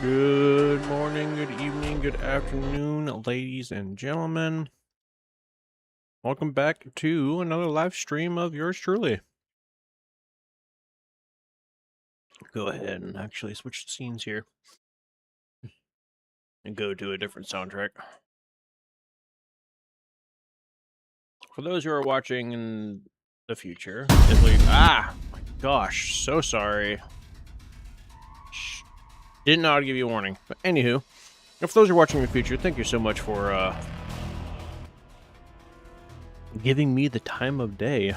Good morning, good evening, good afternoon, ladies and gentlemen. Welcome back to another live stream of yours truly. Go ahead and actually switch the scenes here and go to a different soundtrack. For those who are watching in the future, my gosh, so sorry. Did not give you a warning. But anywho, if those who are watching in the future, thank you so much for giving me the time of day.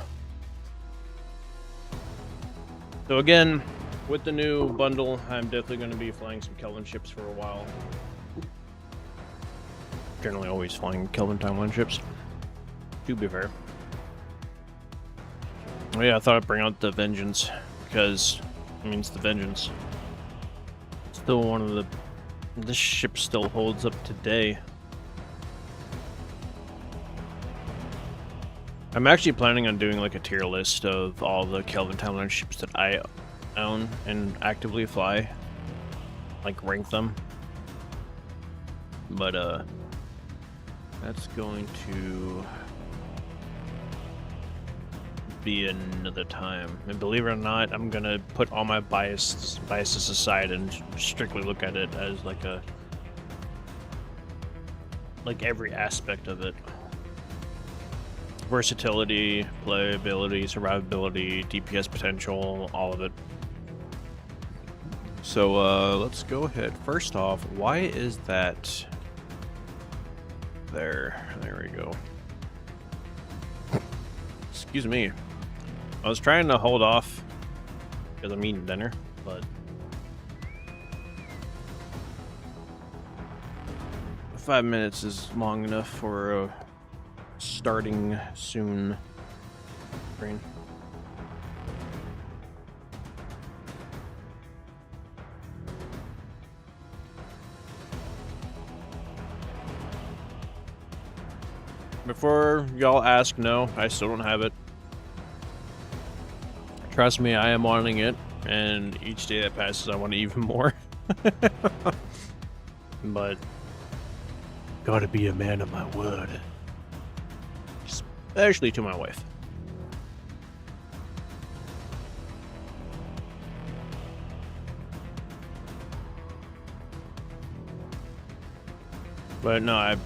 So again, with the new bundle, I'm definitely going to be flying some Kelvin ships for a while. Generally always flying Kelvin timeline ships, to be fair. Oh yeah, I thought I'd bring out the Vengeance, because it means the Vengeance. Still one of the... This ship still holds up today. I'm actually planning on doing like a tier list of all the Kelvin timeline ships that I own and actively fly. Like rank them. But that's going to be another time. And believe it or not, I'm gonna put all my biases aside and strictly look at it as like every aspect of it. Versatility, playability, survivability, DPS potential, all of it. So let's go ahead. First off, why is that there? There we go. Excuse me. I was trying to hold off because I'm eating dinner, but 5 minutes is long enough for starting soon screen. Before y'all ask, no, I still don't have it. Trust me, I am wanting it, and each day that passes, I want it even more. But gotta be a man of my word. Especially to my wife. But no,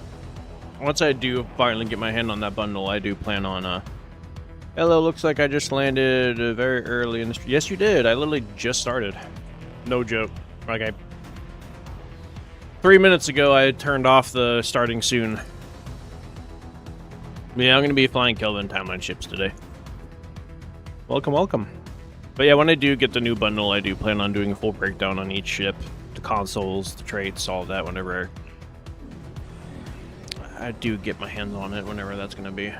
once I do finally get my hand on that bundle, I do plan on hello, looks like I just landed very early in the stream. Yes, you did. I literally just started. No joke. Like 3 minutes ago, I turned off the starting soon. Yeah, I'm going to be flying Kelvin timeline ships today. Welcome, welcome. But yeah, when I do get the new bundle, I do plan on doing a full breakdown on each ship. The consoles, the traits, all of that whenever I do get my hands on it, whenever that's going to be.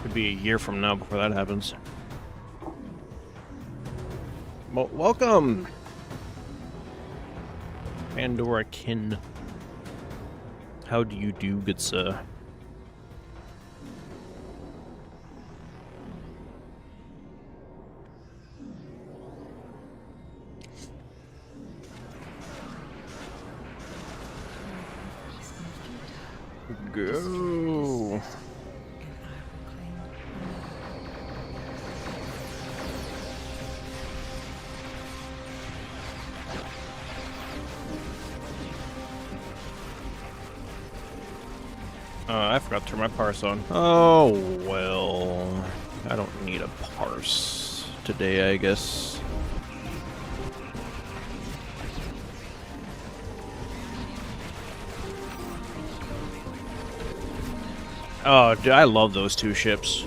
Could be a year from now before that happens. Well, welcome! Pandora Kin. How do you do, good sir? Go! I forgot to turn my parse on. Oh, well. I don't need a parse today, I guess. Oh, dude, I love those two ships.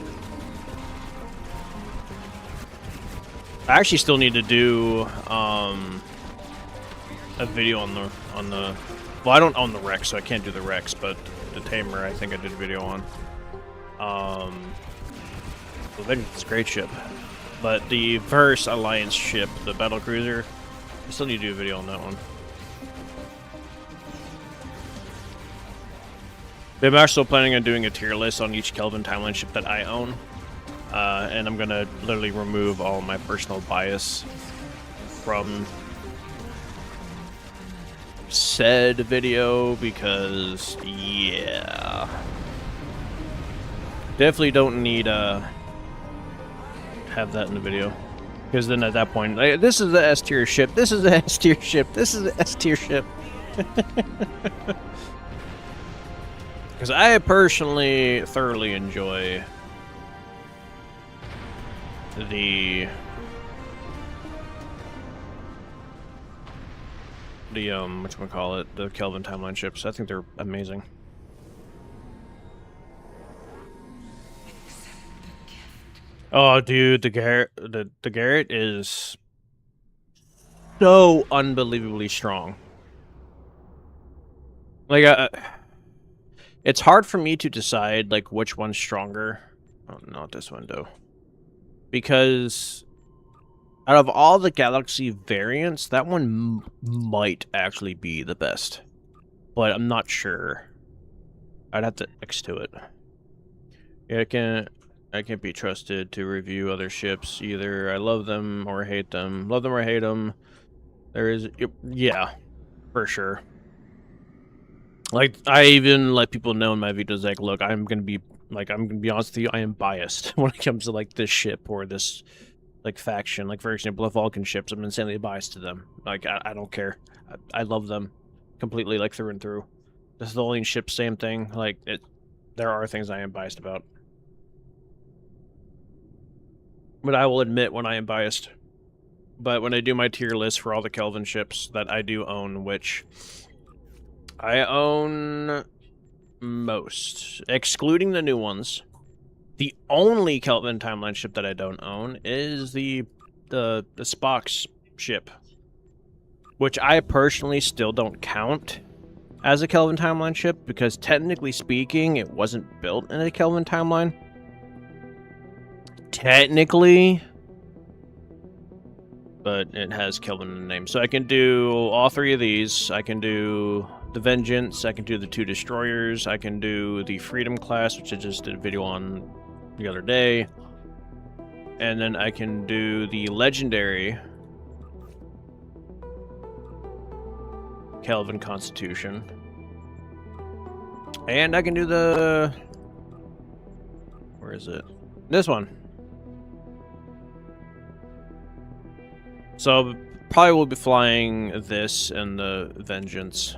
I actually still need to do a video on the well, I don't own the Rex, so I can't do the Rex, but the Tamer I think I did a video on. I think it's a great ship. But the Verse Alliance ship, the battle cruiser, I still need to do a video on that one. I'm actually planning on doing a tier list on each Kelvin timeline ship that I own. And I'm gonna literally remove all my personal bias from said video because, yeah. Definitely don't need have that in the video. Because then at that point, like, this is the S tier ship, this is the S tier ship, this is the S tier ship. Because I personally thoroughly enjoy the whatchamacallit, the Kelvin timeline ships. I think they're amazing. Oh, dude, the Garrett is so unbelievably strong. Like, it's hard for me to decide like which one's stronger. Oh, not this window. Because out of all the Galaxy variants, that one might actually be the best. But I'm not sure. I'd have to X to it. Yeah, I can't be trusted to review other ships. Either I love them or hate them. Love them or hate them. There is... Yeah, for sure. Like, I even let people know in my videos, like, look, I'm gonna be honest with you, I am biased when it comes to, like, this ship or this, like, faction. Like, for example, the Vulcan ships, I'm insanely biased to them. Like, I don't care. I love them completely, like, through and through. The Tholian ship, same thing. Like, there are things I am biased about. But I will admit when I am biased. But when I do my tier list for all the Kelvin ships that I do own, which I own most, excluding the new ones, the only Kelvin timeline ship that I don't own is the Spock's ship, which I personally still don't count as a Kelvin timeline ship because technically speaking, it wasn't built in a Kelvin timeline. Technically, but it has Kelvin in the name. So I can do all three of these. I can do the Vengeance, I can do the 2 Destroyers, I can do the Freedom class, which I just did a video on the other day. And then I can do the Legendary Kelvin Constitution. And I can do the... Where is it? This one. So, probably will be flying this and the Vengeance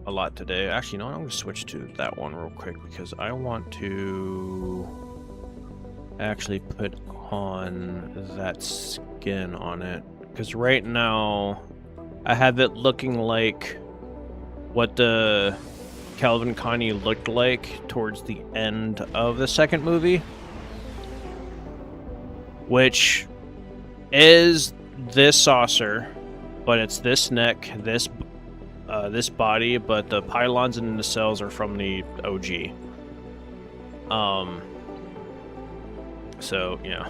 a lot today. Actually, no, I'm going to switch to that one real quick because I want to actually put on that skin on it. Because right now, I have it looking like what the Calvin Connie looked like towards the end of the second movie. Which is this saucer, but it's this neck, this body, but the pylons and the nacelles are from the OG. So yeah.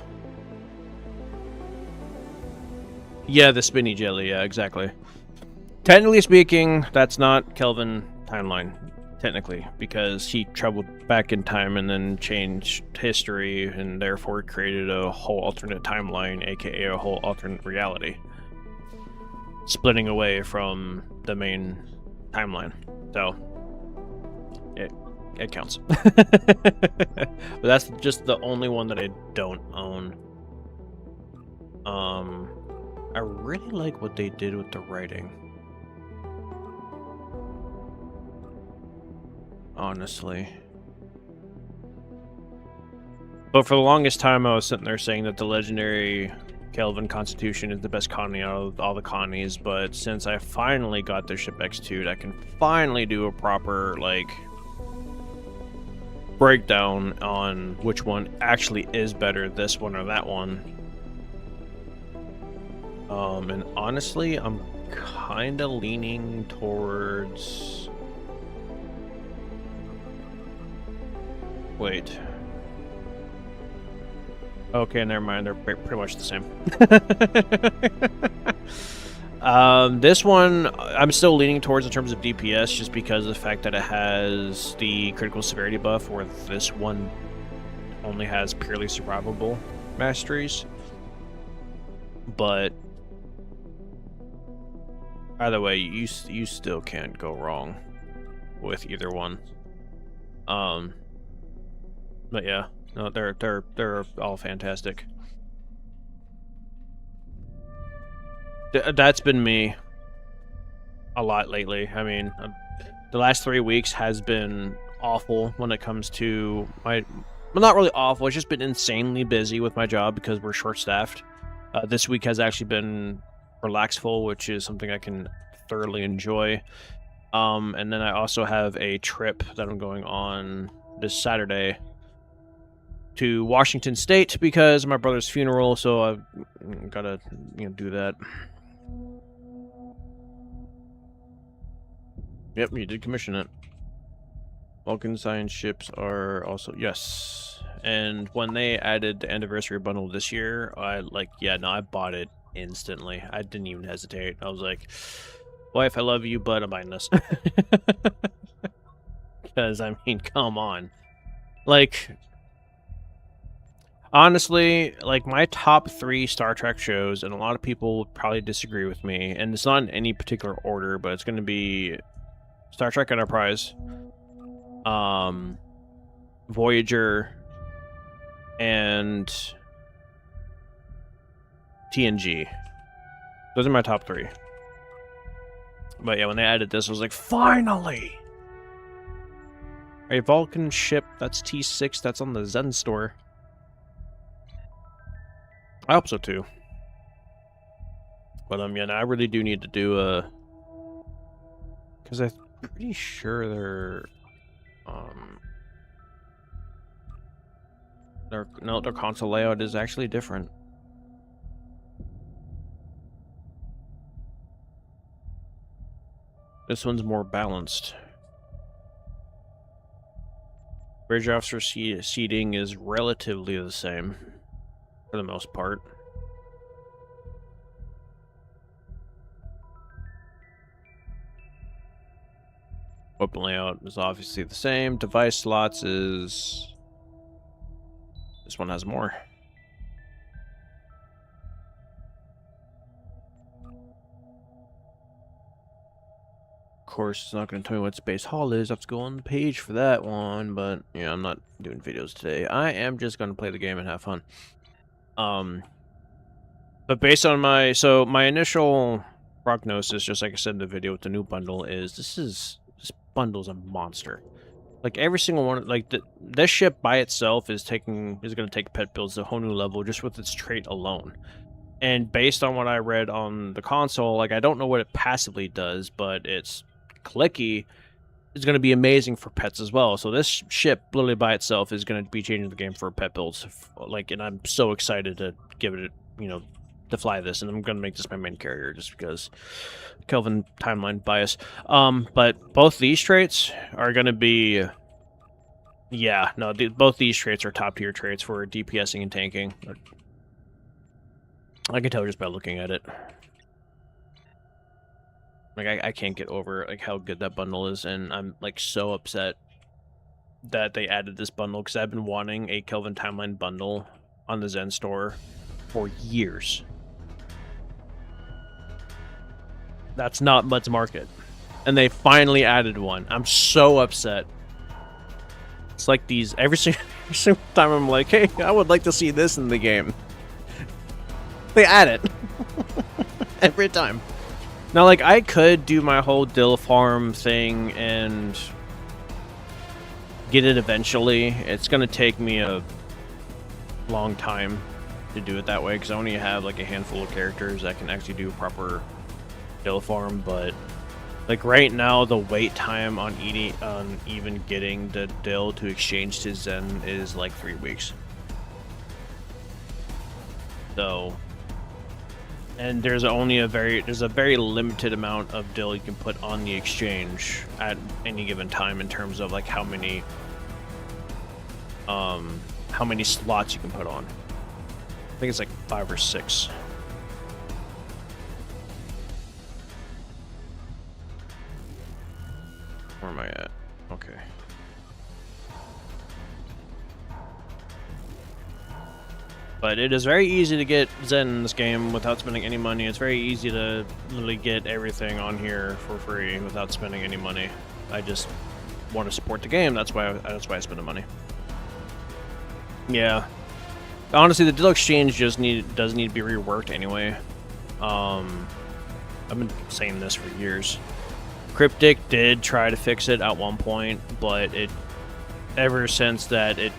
Yeah, the spinny jelly, yeah, exactly. Technically speaking, that's not Kelvin timeline, technically, because he traveled back in time and then changed history and therefore created a whole alternate timeline, aka a whole alternate reality, splitting away from the main timeline. So it counts. But that's just the only one that I don't own. I really like what they did with the writing, honestly. But for the longest time, I was sitting there saying that the Legendary Kelvin Constitution is the best colony out of all the colonies, but since I finally got the ship X2'd, I can finally do a proper, like, breakdown on which one actually is better, this one or that one. And honestly, I'm kind of leaning towards... Wait. Okay, never mind. They're pretty much the same. This one, I'm still leaning towards in terms of DPS, just because of the fact that it has the critical severity buff, where this one only has purely survivable masteries. But Either way, you still can't go wrong with either one. But yeah, no, they're all fantastic. That's been me a lot lately. I mean, the last 3 weeks has been awful when it comes to my. Well, not really awful. It's just been insanely busy with my job because we're short-staffed. This week has actually been relaxful, which is something I can thoroughly enjoy. And then I also have a trip that I'm going on this Saturday to Washington State because of my brother's funeral, so I've gotta, do that. Yep, you did commission it. Vulcan science ships are also, yes. And when they added the anniversary bundle this year, I bought it instantly. I didn't even hesitate. I was like, wife, I love you, but I'm buying this. Because, I mean, come on. Like, honestly, like, my top 3 Star Trek shows, and a lot of people would probably disagree with me, and it's not in any particular order, but it's going to be Star Trek Enterprise, Voyager, and TNG. Those are my top 3. But yeah, when they added this, I was like, finally! A Vulcan ship, that's T6, that's on the Zen store. I hope so too. But yeah, I really do need to do a... Because I'm pretty sure their console layout is actually different. This one's more balanced. Bridge officer seating is relatively the same, for the most part. Weapon layout is obviously the same. Device slots is... This one has more. Of course, it's not going to tell me what Space Hall is. I have to go on the page for that one, but yeah, I'm not doing videos today. I am just going to play the game and have fun. But based on my initial prognosis, just like I said in the video with the new bundle, is this bundle's a monster. Like every single one, like this ship by itself is going to take pet builds to a whole new level just with its trait alone. And based on what I read on the console, like I don't know what it passively does, but its clicky is going to be amazing for pets as well. So this ship literally by itself is going to be changing the game for pet builds. Like, and I'm so excited to give it, to fly this, and I'm going to make this my main carrier just because Kelvin timeline bias. But both these traits are going to be... Yeah, no, both these traits are top-tier traits for DPSing and tanking. I can tell just by looking at it. Like, I can't get over, like, how good that bundle is, and I'm, like, so upset that they added this bundle, because I've been wanting a Kelvin timeline bundle on the Zen store for years. That's not Mud's Market. And they finally added one. I'm so upset. It's like these, every single time I'm like, hey, I would like to see this in the game. They add it. Every time. Now, like, I could do my whole dill farm thing and get it eventually. It's going to take me a long time to do it that way, because I only have, like, a handful of characters that can actually do proper dill farm, but, like, right now, the wait time on even getting the dill to exchange to Zen is, like, 3 weeks. So... And there's a very limited amount of dill you can put on the exchange at any given time in terms of like how many slots you can put on. I think it's like 5 or 6. Where am I at? Okay. But it is very easy to get Zen in this game without spending any money. It's very easy to literally get everything on here for free without spending any money. I just want to support the game. That's why I spend the money. Yeah. Honestly, the deal exchange does need to be reworked anyway. I've been saying this for years. Cryptic did try to fix it at one point, but ever since that it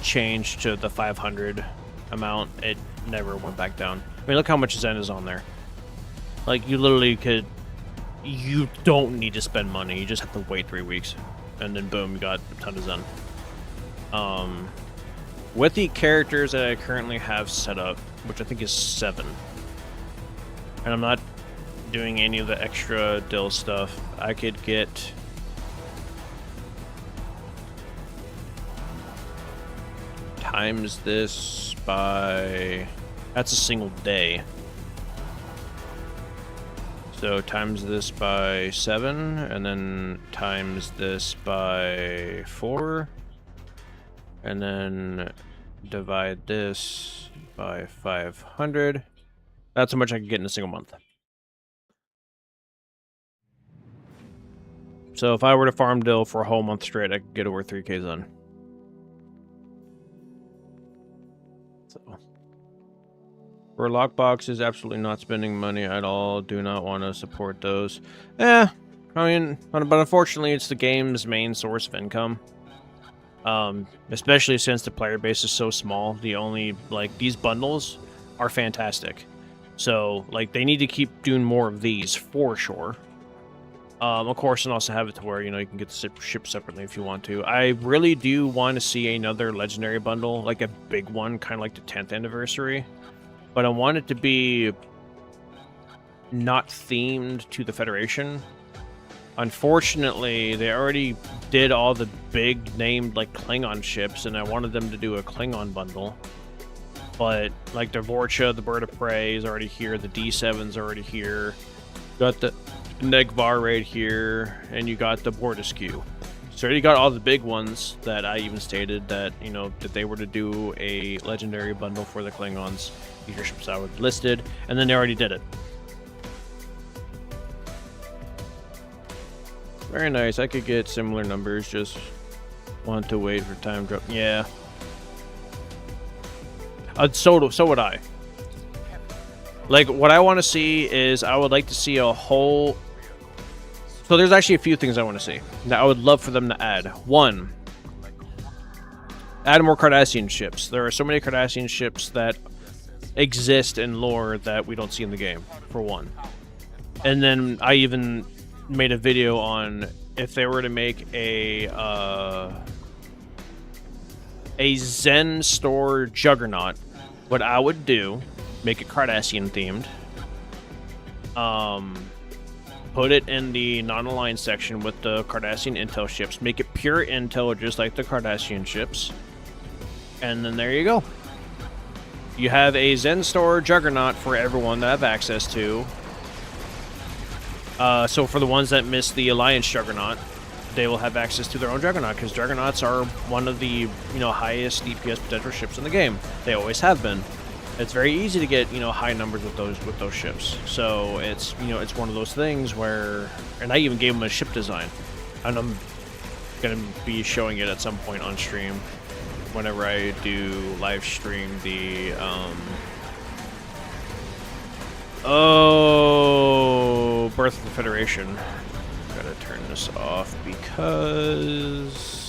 changed to the 500 amount, it never went back down. I mean, look how much Zen is on there. Like, you literally could... You don't need to spend money. You just have to wait 3 weeks. And then boom, you got a ton of Zen. With the characters that I currently have set up, which I think is 7, and I'm not doing any of the extra dill stuff, I could get... times this by... That's a single day. So times this by 7, and then times this by 4, and then divide this by 500. That's how much I can get in a single month. So if I were to farm dill for a whole month straight, I could get over 3K Zen. So for lockboxes, absolutely not spending money at all. Do not want to support those. I mean, but unfortunately, it's the game's main source of income. Especially since the player base is so small. The only, like, these bundles are fantastic. So, like, they need to keep doing more of these for sure. Of course, and also have it to where, you know, you can get the ship separately if you want to. I really do want to see another legendary bundle, like a big one, kind of like the 10th anniversary. But I want it to be not themed to the Federation. Unfortunately, they already did all the big named, like, Klingon ships, and I wanted them to do a Klingon bundle. But, like, the Vorcha, the Bird of Prey is already here, the D7's already here. Got the Negvar right here, and you got the Bordescu. So you got all the big ones that I even stated that, you know, that they were to do a legendary bundle for the Klingons. These are ships I would listed, and then they already did it. Very nice. I could get similar numbers, just want to wait for time drop. Yeah. So would I. Like, what I want to see is, I would like to see a whole... So there's actually a few things I want to see that I would love for them to add. One, add more Cardassian ships. There are so many Cardassian ships that exist in lore that we don't see in the game, for one. And then I even made a video on if they were to make a Zen store juggernaut, what I would do, make it Cardassian themed, put it in the non-aligned section with the Cardassian intel ships, make it pure intel just like the Cardassian ships, and then there you go. You have a Zen store juggernaut for everyone to have access to. So for the ones that miss the Alliance Juggernaut, they will have access to their own Juggernaut, because Juggernauts are one of the, you know, highest DPS potential ships in the game. They always have been. It's very easy to get, you know, high numbers with those ships. So it's, you know, it's one of those things where, and I even gave them a ship design, and I'm gonna be showing it at some point on stream whenever I do live stream the Birth of the Federation. Gotta turn this off because...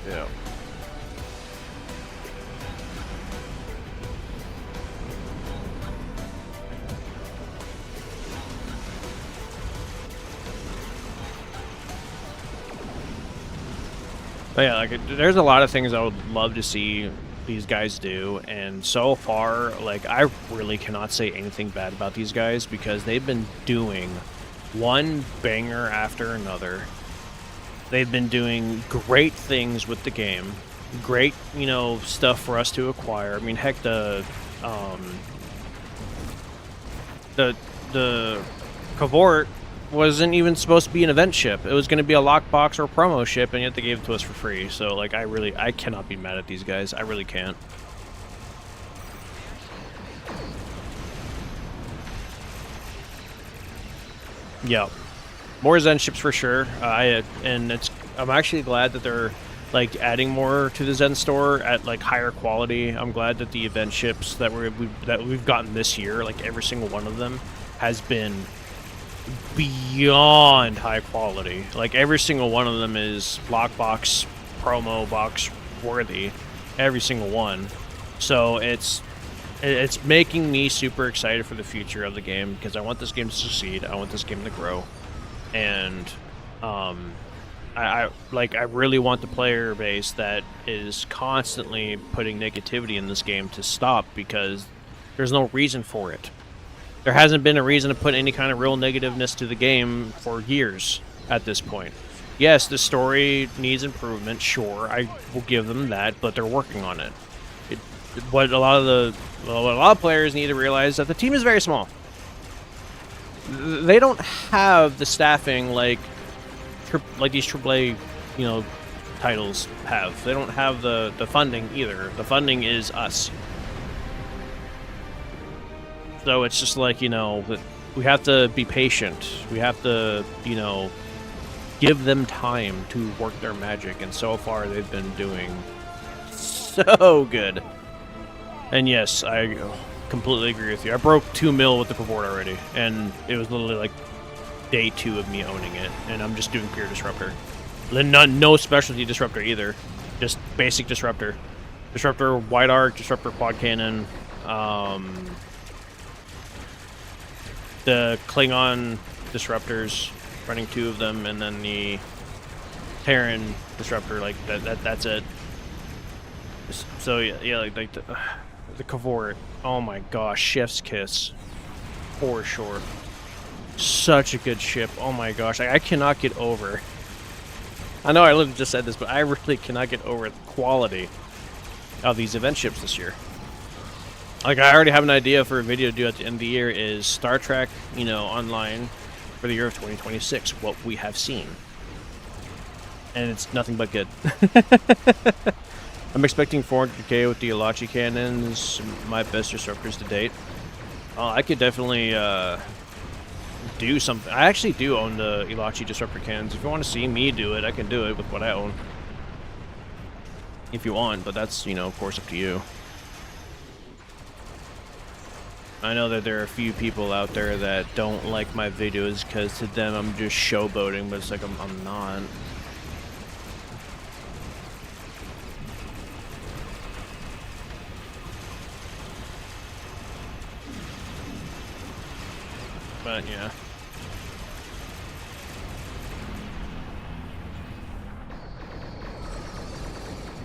yeah. But yeah, like, there's a lot of things I would love to see these guys do, and so far, like, I really cannot say anything bad about these guys because they've been doing one banger after another. They've been doing great things with the game, great, you know, stuff for us to acquire. I mean, heck, the Cavort wasn't even supposed to be an event ship. It was going to be a lockbox or a promo ship, and yet they gave it to us for free. So, like, I cannot be mad at these guys. I really can't. Yeah, more Zen ships for sure. I'm actually glad that they're like adding more to the Zen store at like higher quality. I'm glad that the event ships that we've gotten this year, like every single one of them, has been beyond high quality. Like every single one of them is lockbox, promo box worthy. Every single one. So it's making me super excited for the future of the game because I want this game to succeed. I want this game to grow, and I really want the player base that is constantly putting negativity in this game to stop because there's no reason for it. There hasn't been a reason to put any kind of real negativeness to the game for years at this point. Yes, the story needs improvement. Sure, I will give them that, but they're working on it. What a lot of players need to realize is that the team is very small. They don't have the staffing like these AAA, titles have. They don't have the funding either. The funding is us. So it's just like, we have to be patient. We have to, give them time to work their magic, and so far they've been doing so good. And yes, I completely agree with you. I broke 2 mil with the Pavort already, and it was literally like day 2 of me owning it, and I'm just doing pure Disruptor. No specialty Disruptor either, just basic Disruptor. Disruptor Wide Arc, Disruptor Quad Cannon, the Klingon Disruptors, running 2 of them, and then the Terran Disruptor, like that's it. So yeah, like the Cavort. Oh my gosh, Chef's Kiss, for sure. Such a good ship. Oh my gosh, I cannot get over. I know I literally just said this, but I really cannot get over the quality of these event ships this year. Like, I already have an idea for a video to do at the end of the year is Star Trek, online for the year of 2026, what we have seen. And it's nothing but good. I'm expecting 400k with the Elachi cannons, my best disruptors to date. I could definitely do something. I actually do own the Elachi disruptor cannons. If you want to see me do it, I can do it with what I own. If you want, but that's, of course up to you. I know that there are a few people out there that don't like my videos because to them I'm just showboating, but it's like I'm not. But yeah.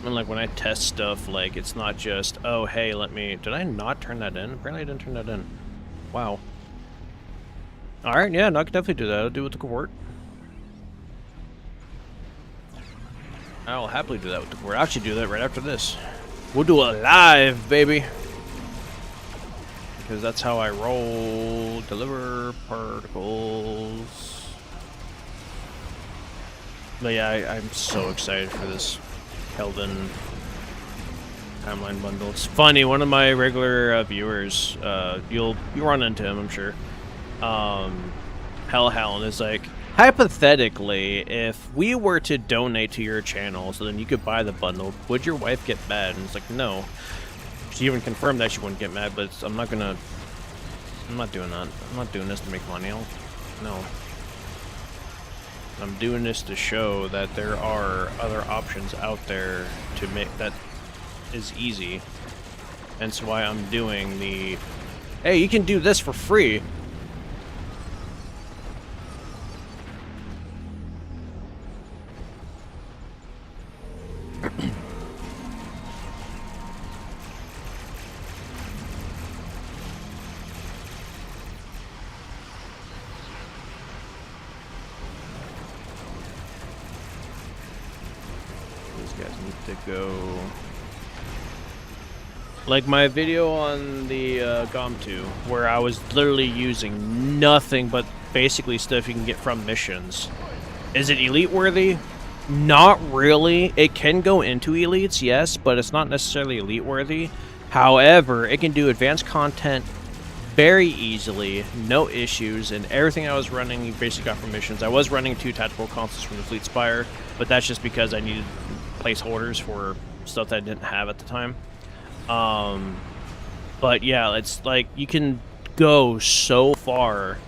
And like when I test stuff, like it's not just, oh hey, did I not turn that in? Apparently I didn't turn that in. Wow. Alright, yeah, no, I can definitely do that. I'll do it with the Cavort. I'll happily do that with the Cavort. I'll actually do that right after this. We'll do it live, baby. Because that's how I roll. Deliver particles. But yeah, I'm so excited for this Keldon timeline bundle. It's funny, one of my regular viewers, you'll run into him, I'm sure. Hellhound is like, hypothetically, if we were to donate to your channel so then you could buy the bundle, would your wife get mad? And it's like, no. She even confirmed that she wouldn't get mad, but I'm not doing that. I'm not doing this to make money. No. I'm doing this to show that there are other options out there to make that is easy. That's why I'm doing the, hey, you can do this for free. Go like my video on the GOM2 where I was literally using nothing but basically stuff you can get from missions. Is it elite worthy? Not really. It can go into elites, yes, but it's not necessarily elite worthy. However, it can do advanced content very easily, no issues, and everything I was running you basically got from missions. I was running 2 tactical consoles from the Fleet Spire, but that's just because I needed placeholders for stuff that I didn't have at the time. But yeah, it's like you can go so far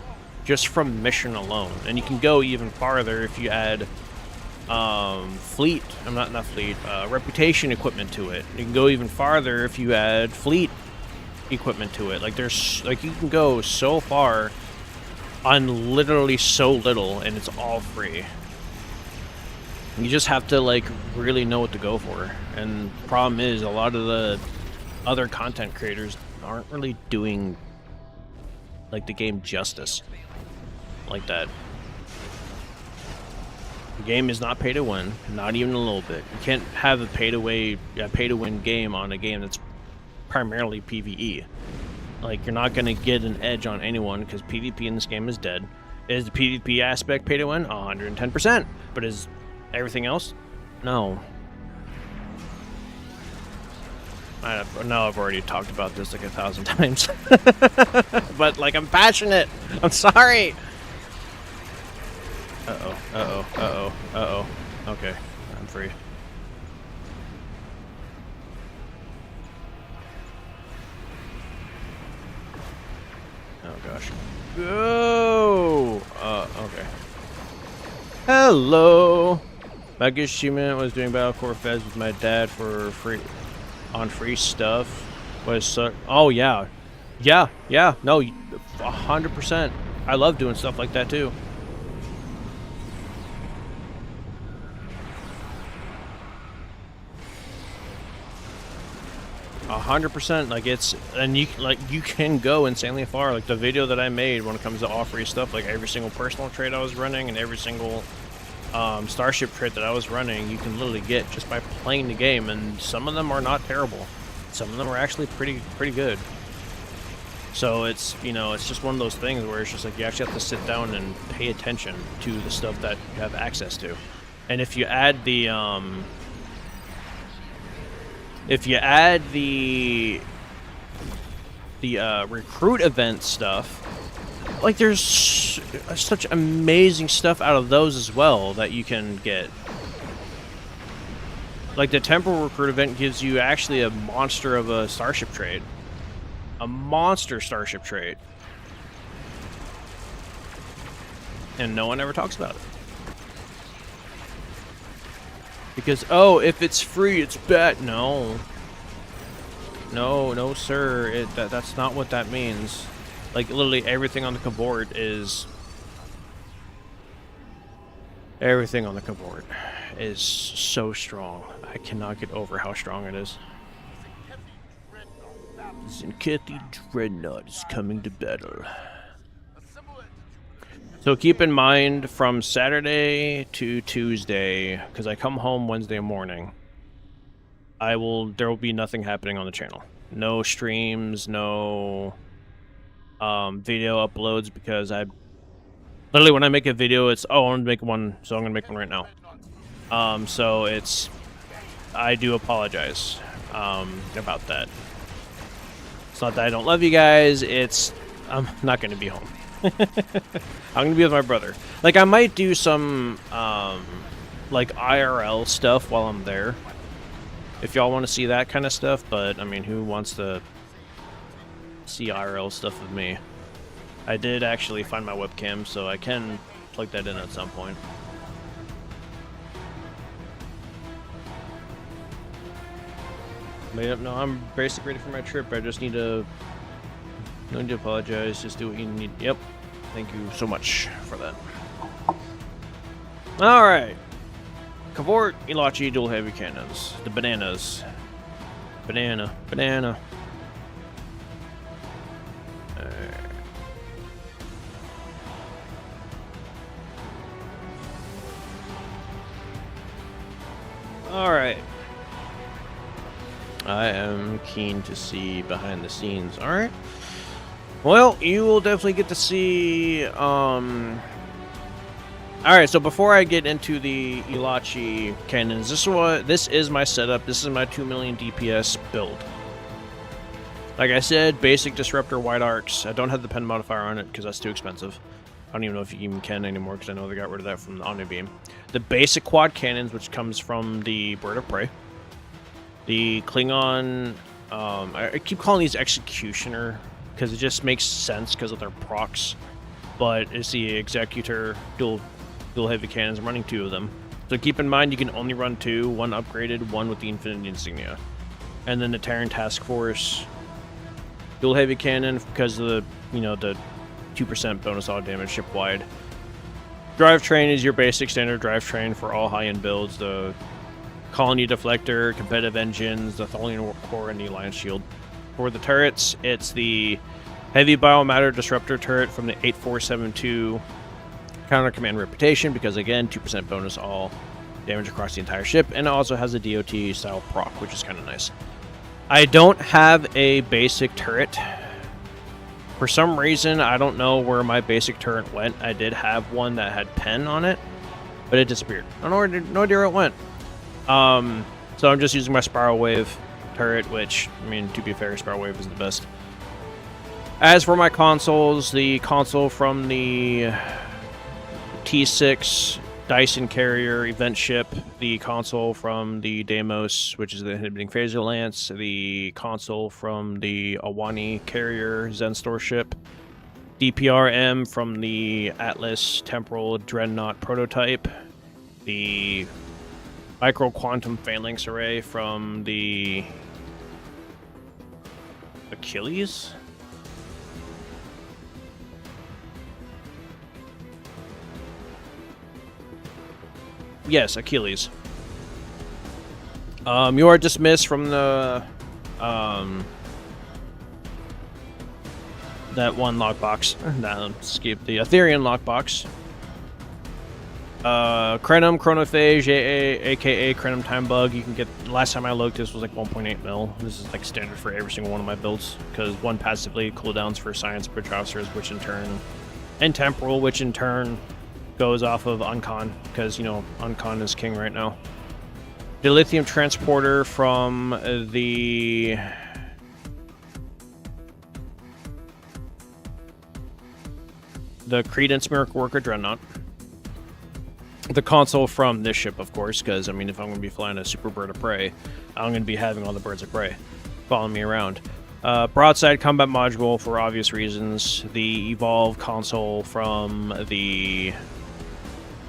just from mission alone, and you can go even farther if you add reputation equipment to it. You can go even farther if you add fleet equipment to it. Like there's like you can go so far on literally so little, and it's all free. You just have to like really know what to go for. And the problem is a lot of the other content creators aren't really doing like the game justice like that. The game is not pay to win, not even a little bit. You can't have a pay to win game on a game that's primarily PvE. Like, you're not going to get an edge on anyone because PvP in this game is dead. Is the PvP aspect pay to win? 110%. But is everything else? No. I know I've already talked about this like 1,000 times. But, like, I'm passionate. I'm sorry. Uh-oh, uh-oh, uh-oh, uh-oh. Okay, I'm free. Oh gosh. Go! Okay. Hello! My good achievement was doing Battlecore Feds with my dad for free stuff. Oh yeah. Yeah, no, 100%. I love doing stuff like that too. 100%. Like it's, and you can go insanely far. Like the video that I made when it comes to all free stuff, like every single personal trait I was running and every single starship trait that I was running, you can literally get just by playing the game. And some of them are not terrible. Some of them are actually pretty good. So it's, you know, it's just one of those things where it's just like you actually have to sit down and pay attention to the stuff that you have access to. And if you add the recruit event stuff, like there's such amazing stuff out of those as well that you can get. Like the temporal recruit event gives you actually a monster of a starship trait. A monster starship trait. And no one ever talks about it. Because, oh, if it's free, it's bad. No. No, sir. That's not what that means. Like, literally everything on the keyboard is... Everything on the keyboard is so strong. I cannot get over how strong it is. Zinkethi Dreadnought is coming to battle. So keep in mind, from Saturday to Tuesday, because I come home Wednesday morning, there will be nothing happening on the channel. No streams, no video uploads, because literally when I make a video, it's, oh, I want to make one, so I'm going to make one right now. So I do apologize about that. It's not that I don't love you guys, I'm not going to be home. I'm going to be with my brother. Like, I might do some, like, IRL stuff while I'm there. If y'all want to see that kind of stuff, but, I mean, who wants to see IRL stuff with me? I did actually find my webcam, so I can plug that in at some point. No, I'm basically ready for my trip. I just need to... No need to apologize. Just do what you need. Yep. Thank you so much for that. Alright. Cavort, Ilachi, dual heavy cannons. The bananas. Banana. Alright. I am keen to see behind the scenes. Alright. Well, you will definitely get to see, Alright, so before I get into the Elachi cannons, this is my setup. This is my 2 million DPS build. Like I said, basic disruptor wide arcs. I don't have the pen modifier on it because that's too expensive. I don't even know if you even can anymore because I know they got rid of that from the Omnibeam. The basic quad cannons, which comes from the Bird of Prey. The Klingon, I keep calling these Executioner because it just makes sense because of their procs. But it's the Executor dual heavy cannons. I'm running 2 of them. So keep in mind you can only run 2, one upgraded, one with the Infinity Insignia. And then the Terran Task Force dual heavy cannon because of the, the 2% bonus auto damage ship-wide. Drivetrain is your basic standard drivetrain for all high-end builds. The Colony Deflector, competitive engines, the Tholian core, and the Alliance shield. For the turrets, it's the Heavy Biomatter Disruptor turret from the 8472 Counter Command Reputation because, again, 2% bonus all damage across the entire ship, and it also has a DOT-style proc, which is kind of nice. I don't have a basic turret. For some reason, I don't know where my basic turret went. I did have one that had pen on it, but it disappeared. I don't know, no idea where it went. So I'm just using my Spiral Wave turret, which, I mean, to be fair, Spiral Wave is the best. As for my consoles, the console from the T6 Dyson Carrier event ship, the console from the Deimos, which is the inhibiting phaser lance, the console from the Awani Carrier Zenstor ship, DPRM from the Atlas Temporal Dreadnought prototype, the Micro Quantum Phalanx Array from the Achilles? Yes, Achilles. You are dismissed from the that one lockbox. Skip the Ethereum lockbox. Krenum, Chronophage, aka Krenum Time Bug. You can get, last time I looked, this was like 1.8 mil. This is like standard for every single one of my builds, because one passively cooldowns for Science Bridge Officers, which in turn, and Temporal, which in turn goes off of Uncon, because, Uncon is king right now. The Lithium Transporter from the Credence Miracle Worker Dreadnought. The console from this ship, of course, because, I mean, if I'm going to be flying a Super Bird of Prey, I'm going to be having all the Birds of Prey following me around. Broadside Combat Module, for obvious reasons. The Evolve console from the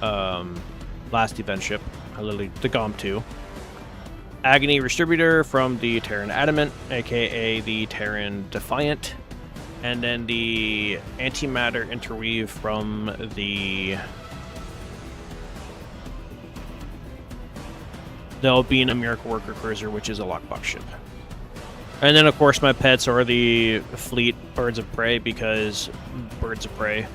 last event ship, literally the GOM 2. Agony Distributor from the Terran Adamant, aka the Terran Defiant. And then the Antimatter Interweave from the Albina Miracle Worker Cruiser, which is a lockbox ship. And then, of course, my pets are the Fleet Birds of Prey, because Birds of Prey.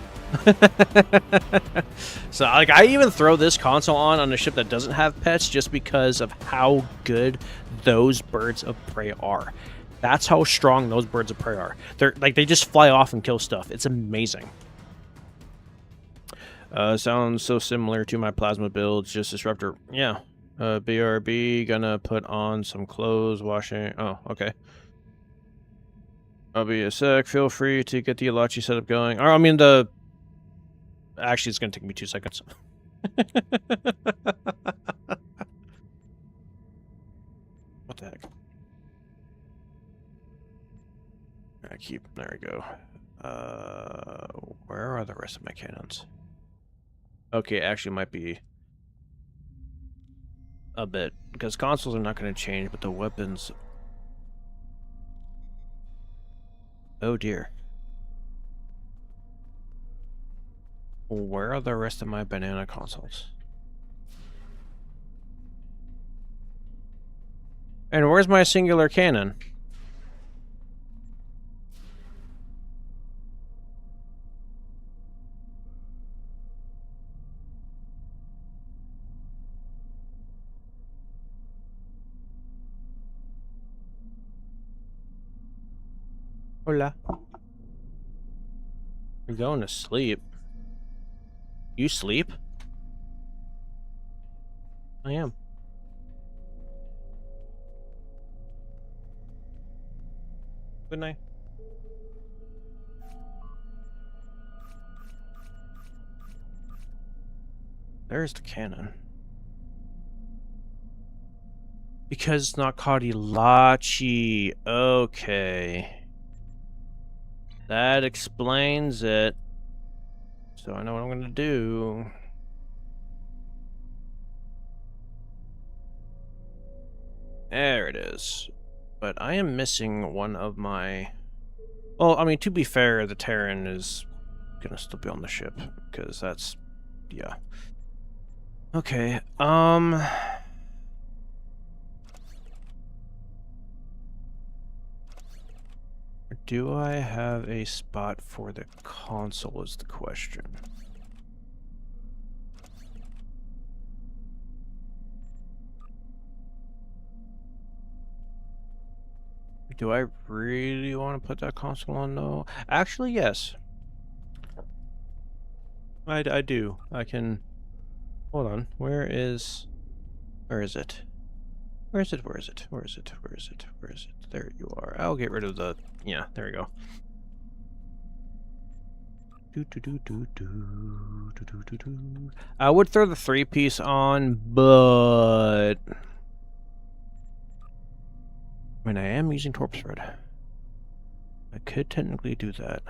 So, like, I even throw this console on a ship that doesn't have pets just because of how good those Birds of Prey are. That's how strong those Birds of Prey are. They're like, they just fly off and kill stuff. It's amazing. Sounds so similar to my plasma builds, just Disruptor. Yeah. BRB, gonna put on some clothes, washing. Oh, okay. I'll be a sec. Feel free to get the Elachi setup going. Or, I mean, actually, it's gonna take me 2 seconds. What the heck? There we go. Where are the rest of my cannons? Okay, actually might be a bit, because consoles are not going to change, but the weapons... Oh dear. Where are the rest of my banana consoles? And where's my singular cannon? Hola. You're going to sleep. You sleep? I am. Good night. There's the cannon. Because it's not called Ilachi. Okay. That explains it. So I know what I'm gonna do. There it is. But I am missing one of my... Well, I mean, to be fair, the Terran is gonna still be on the ship. Because that's... Yeah. Okay, do I have a spot for the console is the question. Do I really want to put that console on though? Actually, yes. I do. I can... Hold on. Where is it? Where is it? Where is it? Where is it? Where is it? Where is it? There you are. I'll get rid of the... Yeah, there we go. I would throw the 3-piece on, but... I mean, I am using torp spread. I could technically do that.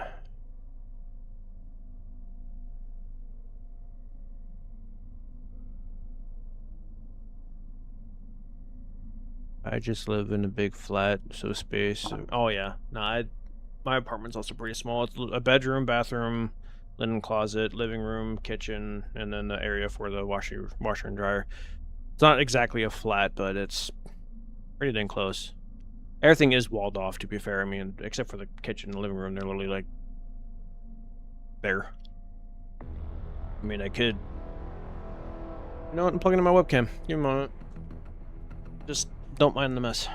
I just live in a big flat, so space. Oh yeah, no, my apartment's also pretty small. It's a bedroom, bathroom, linen closet, living room, kitchen, and then the area for the washer and dryer. It's not exactly a flat, but it's pretty dang close. Everything is walled off, to be fair. I mean, except for the kitchen and living room, they're literally like there. I mean, I could. You know what? I'm plugging in my webcam. Give me a moment. Just don't mind the mess.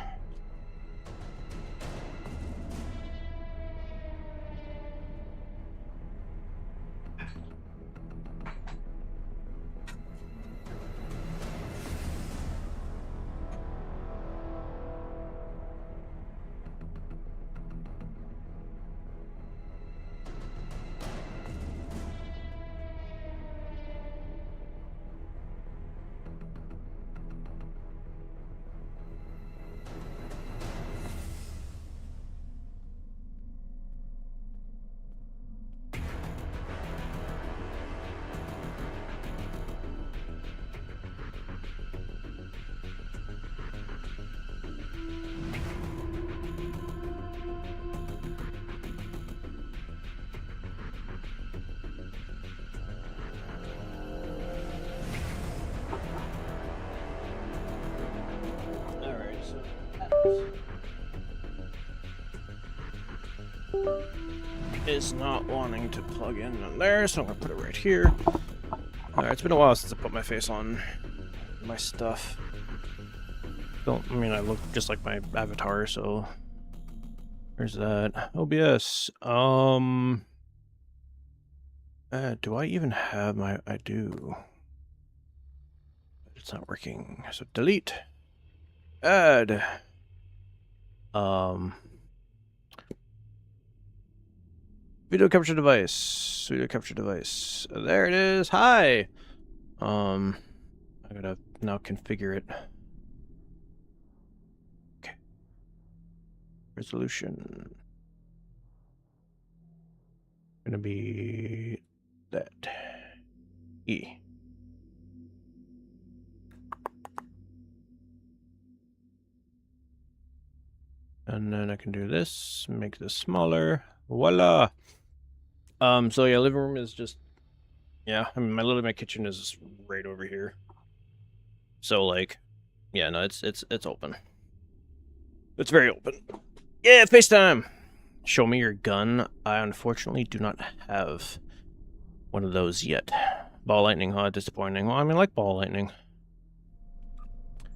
Is not wanting to plug in there, so I'm gonna put it right here. Alright, it's been a while since I put my face on my stuff. I mean, I look just like my avatar, so there's that. OBS. Do I even have my... I do. It's not working. So delete. Add. Video capture device. Video capture device. There it is. Hi. I gotta now configure it. Okay. Resolution. Gonna be that. E. And then I can do this, make this smaller. Voila. So yeah, living room is just, yeah, I mean, literally my kitchen is right over here. So like, yeah, no, it's open. It's very open. Yeah, FaceTime. Show me your gun. I unfortunately do not have one of those yet. Ball lightning, huh? Disappointing. Well, I mean, I like ball lightning.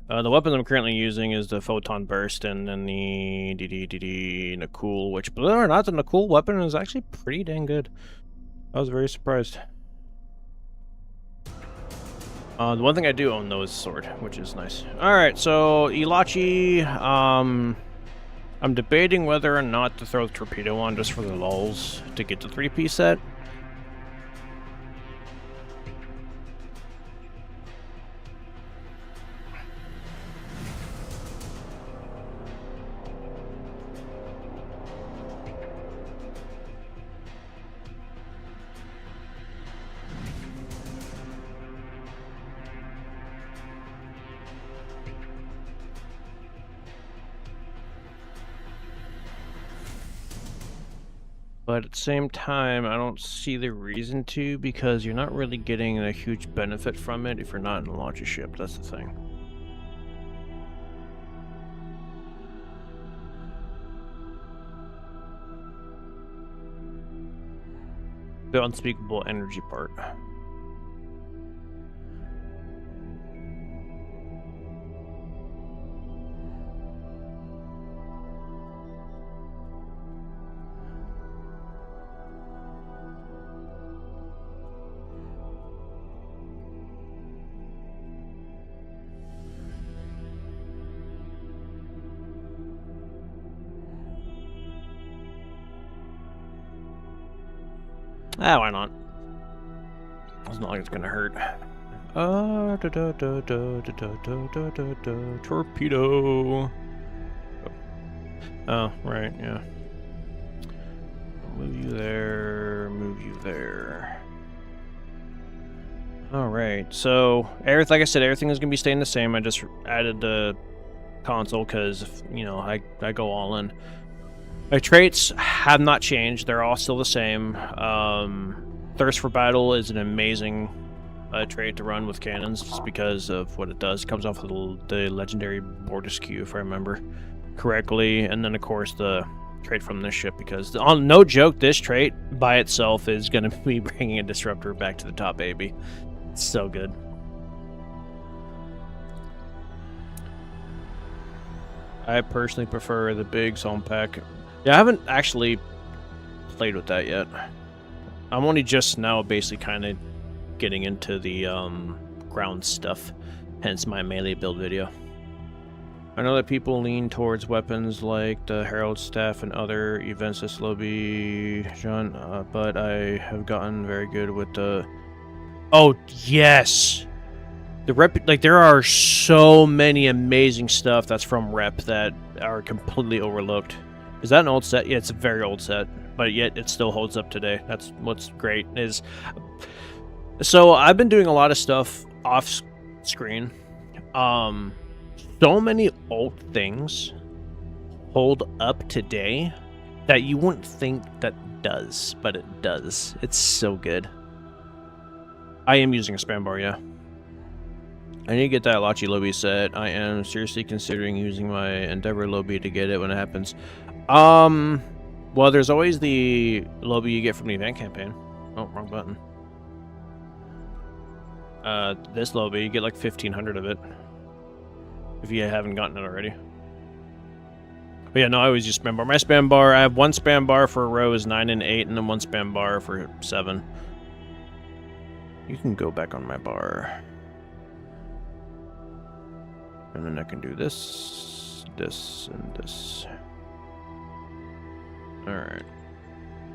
The weapon I'm currently using is the Photon Burst and then the Nakul, which, believe it or not, the Nakul weapon is actually pretty dang good. I was very surprised. The one thing I do own though is sword, which is nice. Alright, so Elachi, I'm debating whether or not to throw the torpedo on just for the lulz to get the 3-piece set. But at the same time, I don't see the reason to, because you're not really getting a huge benefit from it if you're not in a launcher ship. That's the thing. The unspeakable energy part. Ah, why not? It's not like it's gonna hurt. Torpedo. Oh, right, yeah. Move you there, move you there. Alright, so, like I said, everything is gonna be staying the same. I just added the console because, you know, I go all in. My traits have not changed. They're all still the same. Thirst for Battle is an amazing trait to run with cannons just because of what it does. It comes off of the legendary Bordeaux, if I remember correctly. And then, of course, the trait from this ship, because, on no joke, this trait by itself is going to be bringing a Disruptor back to the top, baby. It's so good. I personally prefer the big Zone Pack. Yeah, I haven't actually played with that yet. I'm only just now basically kind of getting into the ground stuff, hence my melee build video. I know that people lean towards weapons like the Herald Staff and other events this lobby, John, but I have gotten very good with the... Oh, yes! The rep, like, there are so many amazing stuff that's from Rep that are completely overlooked. Is that an old set? Yeah, it's a very old set, but yet it still holds up today. That's what's great. So I've been doing a lot of stuff off screen. So many old things hold up today that you wouldn't think that does, but it does. It's so good. I am using a spam bar, yeah. I need to get that Elachi Lobby set. I am seriously considering using my Endeavor Lobby to get it when it happens. Well, there's always the lobby you get from the event campaign. Oh, wrong button. This lobby, you get like 1,500 of it. If you haven't gotten it already. But yeah, no, I always use spam bar. My spam bar, I have one spam bar for rows 9 and 8, and then one spam bar for 7. You can go back on my bar. And then I can do this, this, and this. Alright.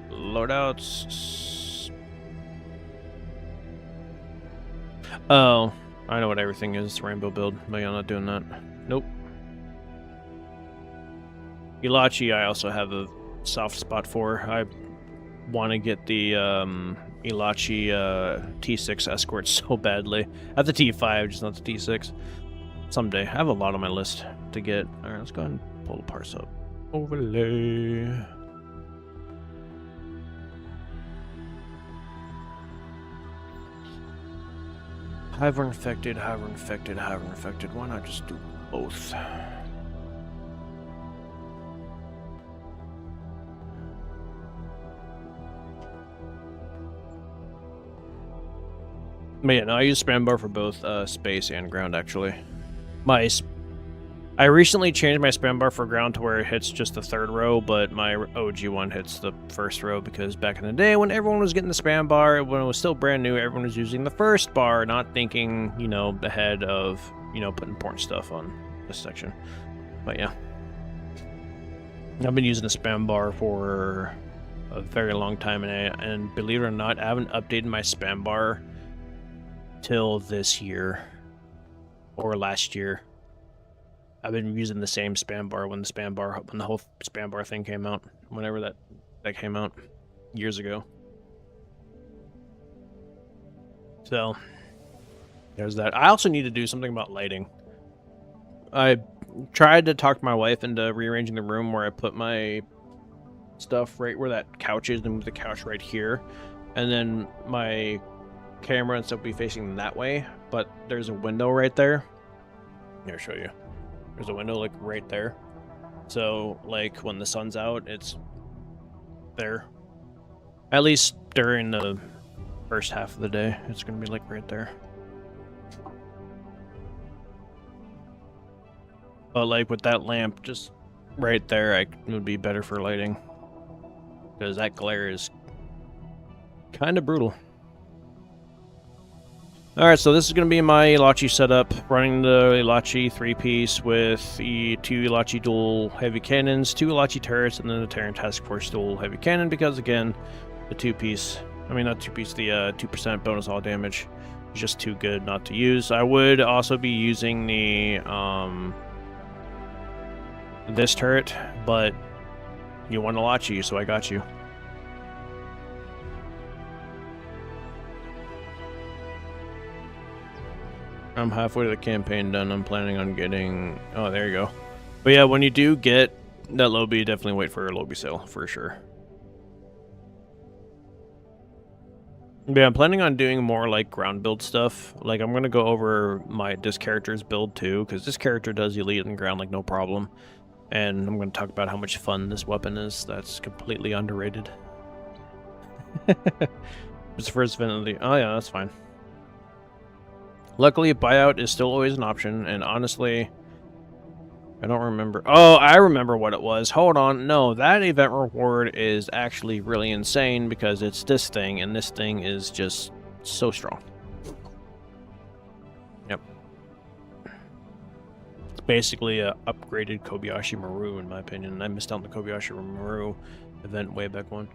Loadouts. Oh, I know what everything is. Rainbow build. But I'm not doing that. Nope. Elachi, I also have a soft spot for. I want to get the Elachi T6 escort so badly. I have the T5, just not the T6. Someday. I have a lot on my list to get. Alright, let's go ahead and pull the parse up. Overlay. Hive infected, hive infected, hive infected. Why not just do both? But yeah, no, I use spam bar for both space and ground, actually. I recently changed my spam bar for ground to where it hits just the third row, but my OG one hits the first row because back in the day when everyone was getting the spam bar, when it was still brand new, everyone was using the first bar, not thinking, you know, ahead of, you know, putting important stuff on this section. But yeah. I've been using the spam bar for a very long time, and believe it or not, I haven't updated my spam bar till this year or last year. I've been using the same spam bar when the whole spam bar thing came out, whenever that came out years ago. So there's that. I also need to do something about lighting. I tried to talk my wife into rearranging the room where I put my stuff right where that couch is, and move the couch right here, and then my camera and stuff will be facing that way. But there's a window right there. Here, I'll show you. There's a window like right there, so like when the sun's out, it's there. At least during the first half of the day, it's gonna be like right there. But like with that lamp just right there, it would be better for lighting, because that glare is kind of brutal. Alright, so this is going to be my Elachi setup, running the Elachi 3-piece with the 2 Elachi dual heavy cannons, 2 Elachi turrets, and then the Terran Task Force dual heavy cannon, because again, the 2-piece, I mean not 2-piece, the 2% bonus all damage is just too good not to use. I would also be using the, this turret, but you want Elachi, so I got you. I'm halfway to the campaign done. I'm planning on getting... Oh, there you go. But yeah, when you do get that Lobby, definitely wait for a Lobby sale, for sure. But yeah, I'm planning on doing more, like, ground build stuff. Like, I'm going to go over this character's build, too, because this character does elite in ground, like, no problem. And I'm going to talk about how much fun this weapon is. That's completely underrated. It's the first event of the... Oh, yeah, that's fine. Luckily, buyout is still always an option, and honestly, I don't remember. Oh, I remember what it was. Hold on. No, that event reward is actually really insane because it's this thing, and this thing is just so strong. Yep. It's basically a upgraded Kobayashi Maru, in my opinion. I missed out on the Kobayashi Maru event way back when.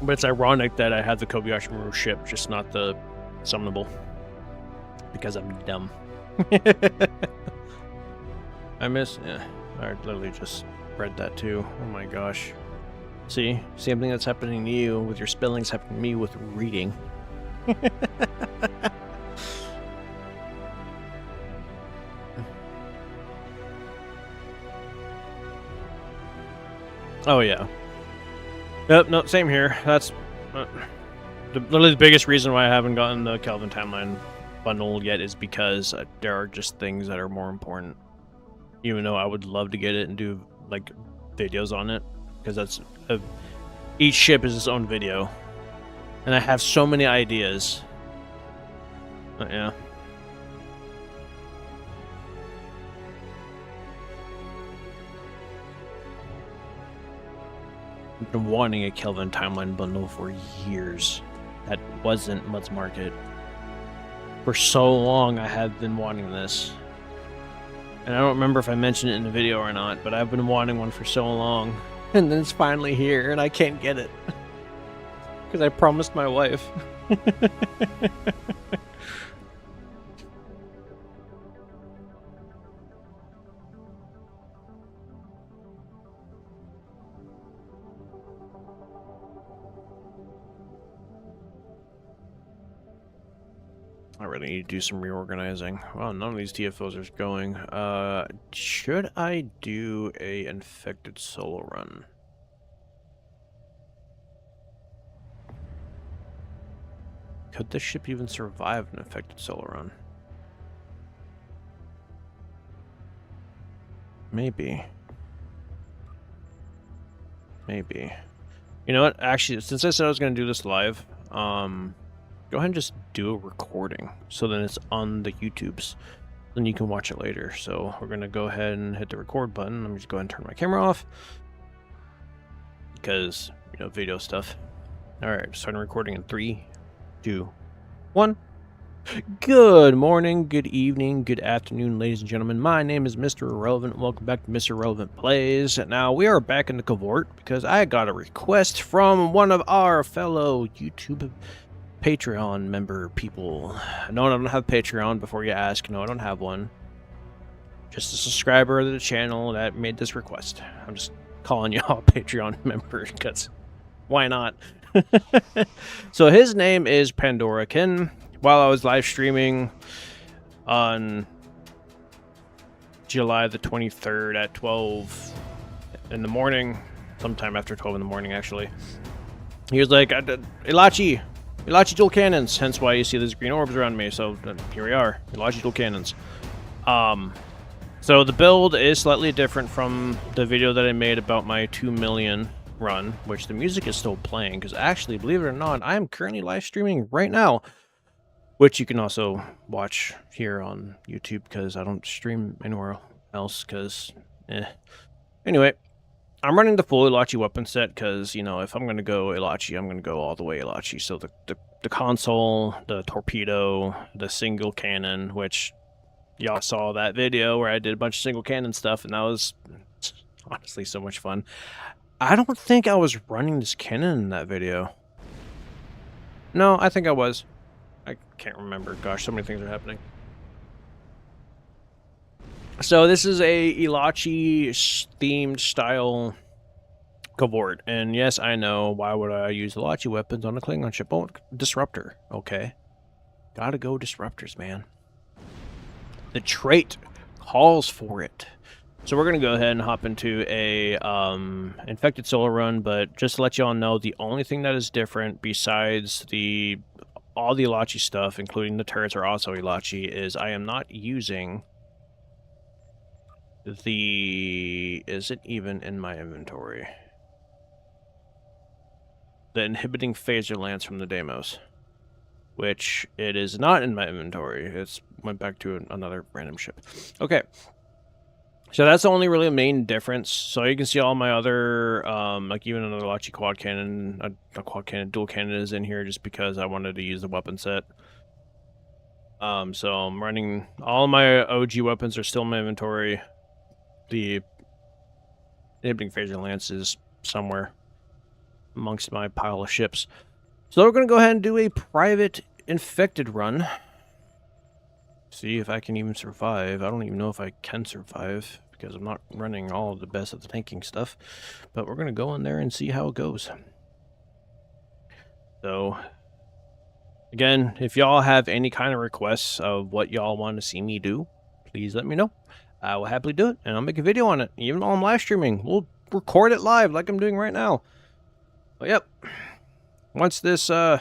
But it's ironic that I had the Kobayashi Maru ship, just not the summonable. Because I'm dumb. I miss... Yeah, I literally just read that too. Oh my gosh. See? Same thing that's happening to you with your spellings happening to me with reading. Oh yeah. Yep, no, same here. That's literally the biggest reason why I haven't gotten the Kelvin Timeline bundle yet is because there are just things that are more important. Even though I would love to get it and do like videos on it, because that's each ship is its own video, and I have so many ideas. But yeah. I've been wanting a Kelvin Timeline bundle for years. That wasn't Mud's Market. For so long I have been wanting this. And I don't remember if I mentioned it in the video or not, but I've been wanting one for so long. And then it's finally here, and I can't get it. Because I promised my wife. I really need to do some reorganizing. Well, none of these TFOs are going. Should I do a infected solo run? Could this ship even survive an infected solo run? Maybe. Maybe. You know what? Actually, since I said I was going to do this live, go ahead and just do a recording, so then it's on the YouTubes. then you can watch it later. So we're gonna go ahead and hit the record button. Let me just go ahead and turn my camera off because, you know, video stuff. All right, starting recording in 3, 2, 1. Good morning, good evening, good afternoon, ladies and gentlemen. My name is Mr. Irrelevant. Welcome back to Mr. Irrelevant Plays. Now, we are back in the cavort because I got a request from one of our fellow YouTube Patreon member people. No, I don't have Patreon, before you ask. No, I don't have one. Just a subscriber to the channel that made this request. I'm just calling y'all Patreon members because why not? So his name is Pandora Kin. While I was live streaming on July the 23rd at 12 in the morning, sometime after 12 in the morning actually, he was like, Ilachi dual cannons, hence why you see these green orbs around me. So here we are, Ilachi dual cannons. So the build is slightly different from the video that I made about my 2 million run, which the music is still playing, because actually, believe it or not, I am currently live streaming right now, which you can also watch here on YouTube because I don't stream anywhere else because, Anyway, I'm running the full Ilachi weapon set because, you know, if I'm going to go Ilachi, I'm going to go all the way Ilachi. So the console, the torpedo, the single cannon, which y'all saw that video where I did a bunch of single cannon stuff, and that was honestly so much fun. I don't think I was running this cannon in that video. No, I think I was. I can't remember. Gosh, so many things are happening. So this is a Ilachi themed style cavort. And yes, I know, why would I use Ilachi weapons on a Klingon ship? Oh, disruptor. Okay. Gotta go disruptors, man. The trait calls for it. So we're going to go ahead and hop into a infected solo run, but just to let y'all know, the only thing that is different besides all the Ilachi stuff, including the turrets, are also Ilachi, is I am not using is it even in my inventory? The inhibiting phaser lance from the Deimos, which it is not in my inventory. It's went back to another random ship. Okay. So that's the only really main difference. So you can see all my other, like even another Ilachi quad cannon, a quad cannon, dual cannon is in here just because I wanted to use the weapon set. So I'm running, all my OG weapons are still in my inventory. The inhibiting phaser lance is somewhere amongst my pile of ships. So we're going to go ahead and do a private infected run. See if I can even survive. I don't even know if I can survive, because I'm not running all of the best of the tanking stuff, but we're going to go in there and see how it goes. So, again, if y'all have any kind of requests of what y'all want to see me do, please let me know. I will happily do it, and I'll make a video on it, even while I'm live streaming. We'll record it live like I'm doing right now. But yep, once this TFO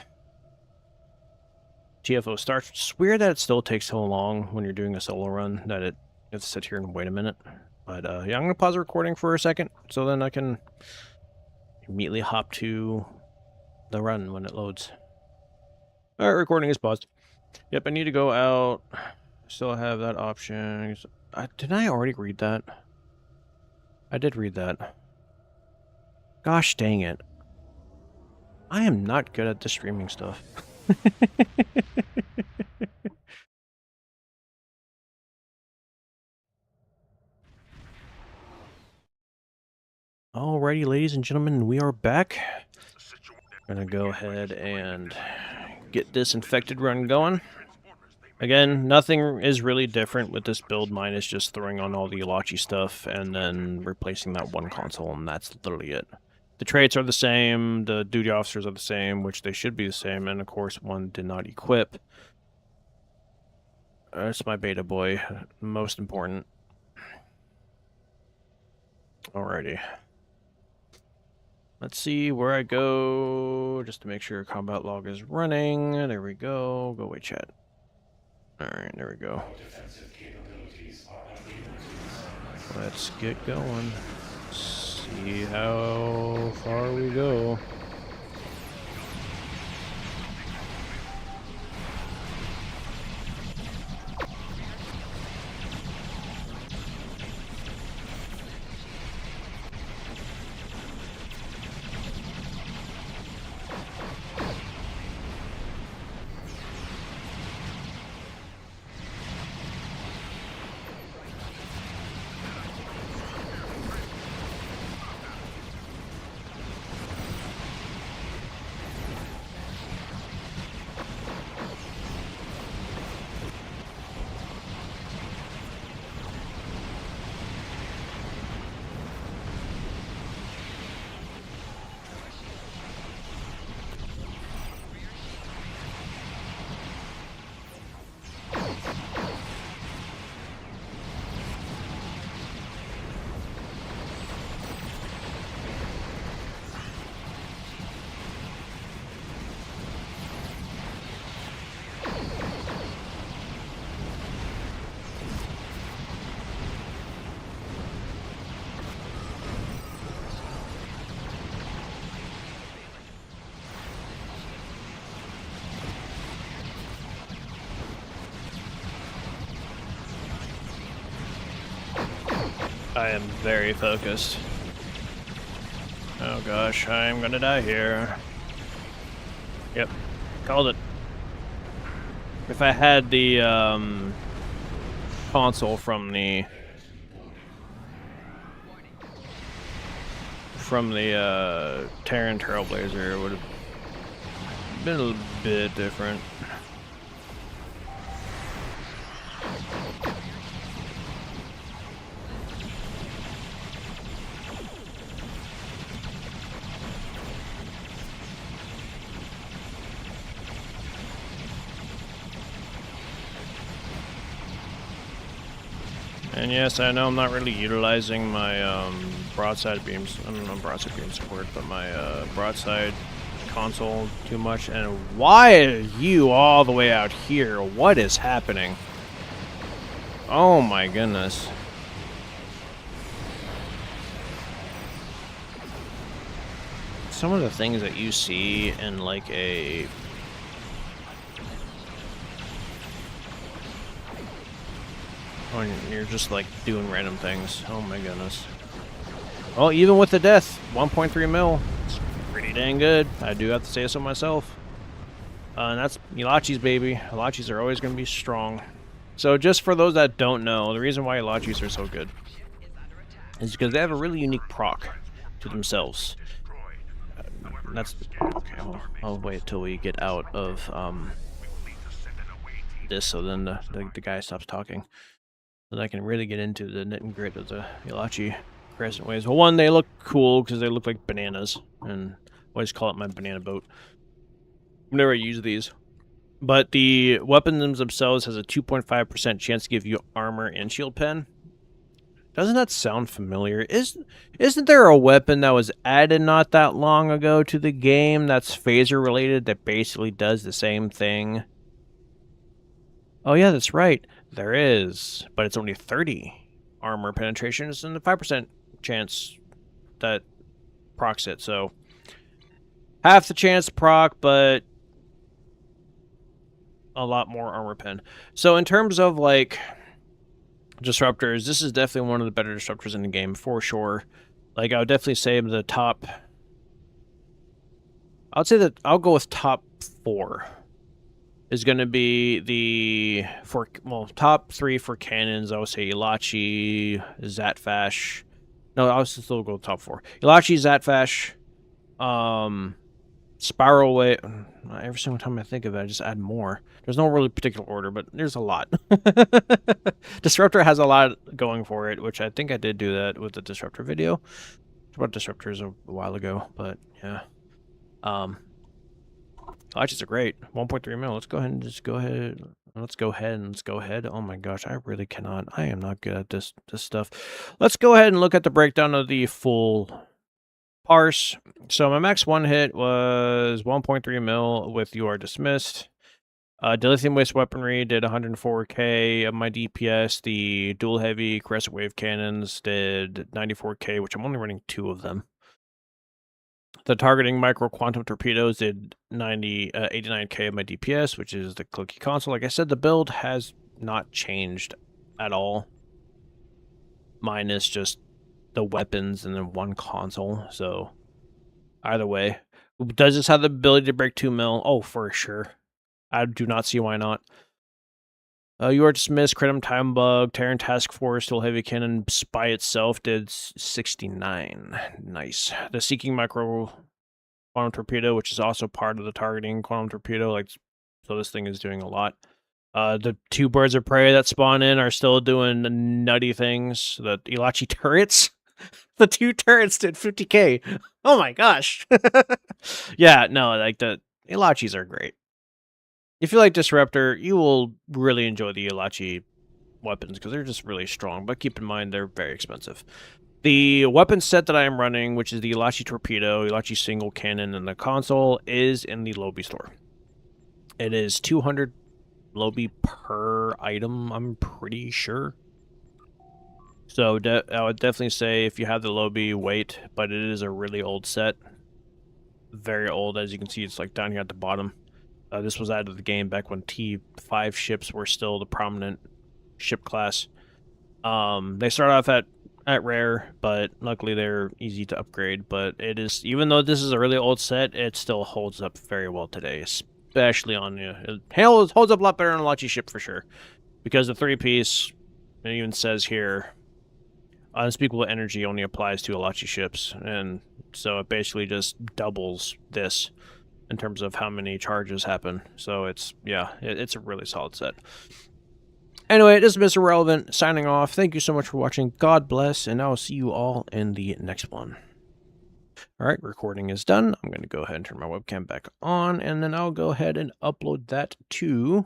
starts, it's weird that it still takes so long when you're doing a solo run that you have to sit here and wait a minute. But yeah, I'm going to pause the recording for a second so then I can immediately hop to the run when it loads. Alright, recording is paused. Yep, I need to go out. Still have that option. Didn't I already read that? I did read that. Gosh dang it. I am not good at the streaming stuff. Alrighty, ladies and gentlemen, we are back. Gonna go ahead and get this infected run going. Again, nothing is really different with this build. Mine is just throwing on all the Ilachi stuff and then replacing that one console, and that's literally it. The traits are the same, the duty officers are the same, which they should be the same, and of course one did not equip. That's my beta boy, most important. Alrighty. Let's see where I go, just to make sure combat log is running. There we go. Go away, chat. Alright, there we go. Let's get going. See how far we go. I am very focused. Oh gosh, I'm gonna die here. Yep, called it. If I had the console from the Terran Trailblazer, it would have been a little bit different. And yes, I know I'm not really utilizing my broadside beams. I don't know broadside beam support, but my broadside console too much. And why are you all the way out here? What is happening? Oh my goodness. Some of the things that you see in like a when you're just like doing random things. Oh my goodness. Well, even with the death, 1.3 mil, it's pretty dang good. I do have to say so myself. And that's Ilachis, baby. Ilachis are always going to be strong. So just for those that don't know, the reason why Ilachis are so good is because they have a really unique proc to themselves. That's okay. Well, I'll wait till we get out of this, so then the guy stops talking. Then I can really get into the nit and grit of the Ilachi crescent waves. Well, one, they look cool because they look like bananas, and I always call it my banana boat whenever I use these. But the weapons themselves has a 2.5% chance to give you armor and shield pen. Doesn't that sound familiar? Isn't there a weapon that was added not that long ago to the game that's phaser related that basically does the same thing? Oh yeah, that's right. There is, but it's only 30 armor penetrations and a 5% chance that procs it. So half the chance to proc, but a lot more armor pen. So in terms of like disruptors, this is definitely one of the better disruptors in the game for sure. Like I would definitely say the top. I'd say that I'll go with top 4. Is going to be the top 3 for cannons. I would say Ilachi, Zatfash. No, I would still go top 4. Ilachi, Zatfash, Spiral Wave. Every single time I think of it, I just add more. There's no really particular order, but there's a lot. Disruptor has a lot going for it, which I think I did do that with the Disruptor video. Talked about Disruptors a while ago, but yeah. Latches are great. 1.3 mil. Let's go ahead and just go ahead. Let's go ahead. Oh my gosh, I really cannot. I am not good at this stuff. Let's go ahead and look at the breakdown of the full parse. So my max one hit was 1.3 mil with You Are Dismissed. Dilithium Waste Weaponry did 104k of my DPS. The dual heavy crescent wave cannons did 94k, which I'm only running 2 of them. The targeting micro quantum torpedoes did 89k of my DPS, which is the clicky console. Like I said, the build has not changed at all, minus just the weapons and then one console. So either way, does this have the ability to break 2 mil? Oh, for sure. I do not see why not. You Are Dismissed, Kratom Time Bug, Terran Task Force, Still Heavy Cannon by itself did 69. Nice. The Seeking Micro Quantum Torpedo, which is also part of the targeting Quantum Torpedo, like so this thing is doing a lot. The 2 birds of prey that spawn in are still doing nutty things. The Ilachi turrets, the 2 turrets did 50k. Oh my gosh. Yeah, no, like the Ilachis are great. If you like Disruptor, you will really enjoy the Ilachi weapons because they're just really strong, but keep in mind they're very expensive. The weapon set that I am running, which is the Ilachi Torpedo, Ilachi Single Cannon, and the console, is in the Lobby store. It is 200 Lobby per item, I'm pretty sure. So I would definitely say if you have the Lobby, wait, but it is a really old set. Very old, as you can see, it's like down here at the bottom. This was out of the game back when T5 ships were still the prominent ship class. They start off at at rare, but luckily they're easy to upgrade. But it is, even though this is a really old set, it still holds up very well today, especially on it holds up a lot better on a Lachi ship for sure, because the 3-piece, it even says here, unspeakable energy only applies to Alachi ships, and so it basically just doubles this in terms of how many charges happen. So it's, yeah, it's a really solid set. Anyway, this is Mr. Relevant signing off. Thank you so much for watching. God bless, and I'll see you all in the next one. All right, recording is done. I'm going to go ahead and turn my webcam back on, and then I'll go ahead and upload that to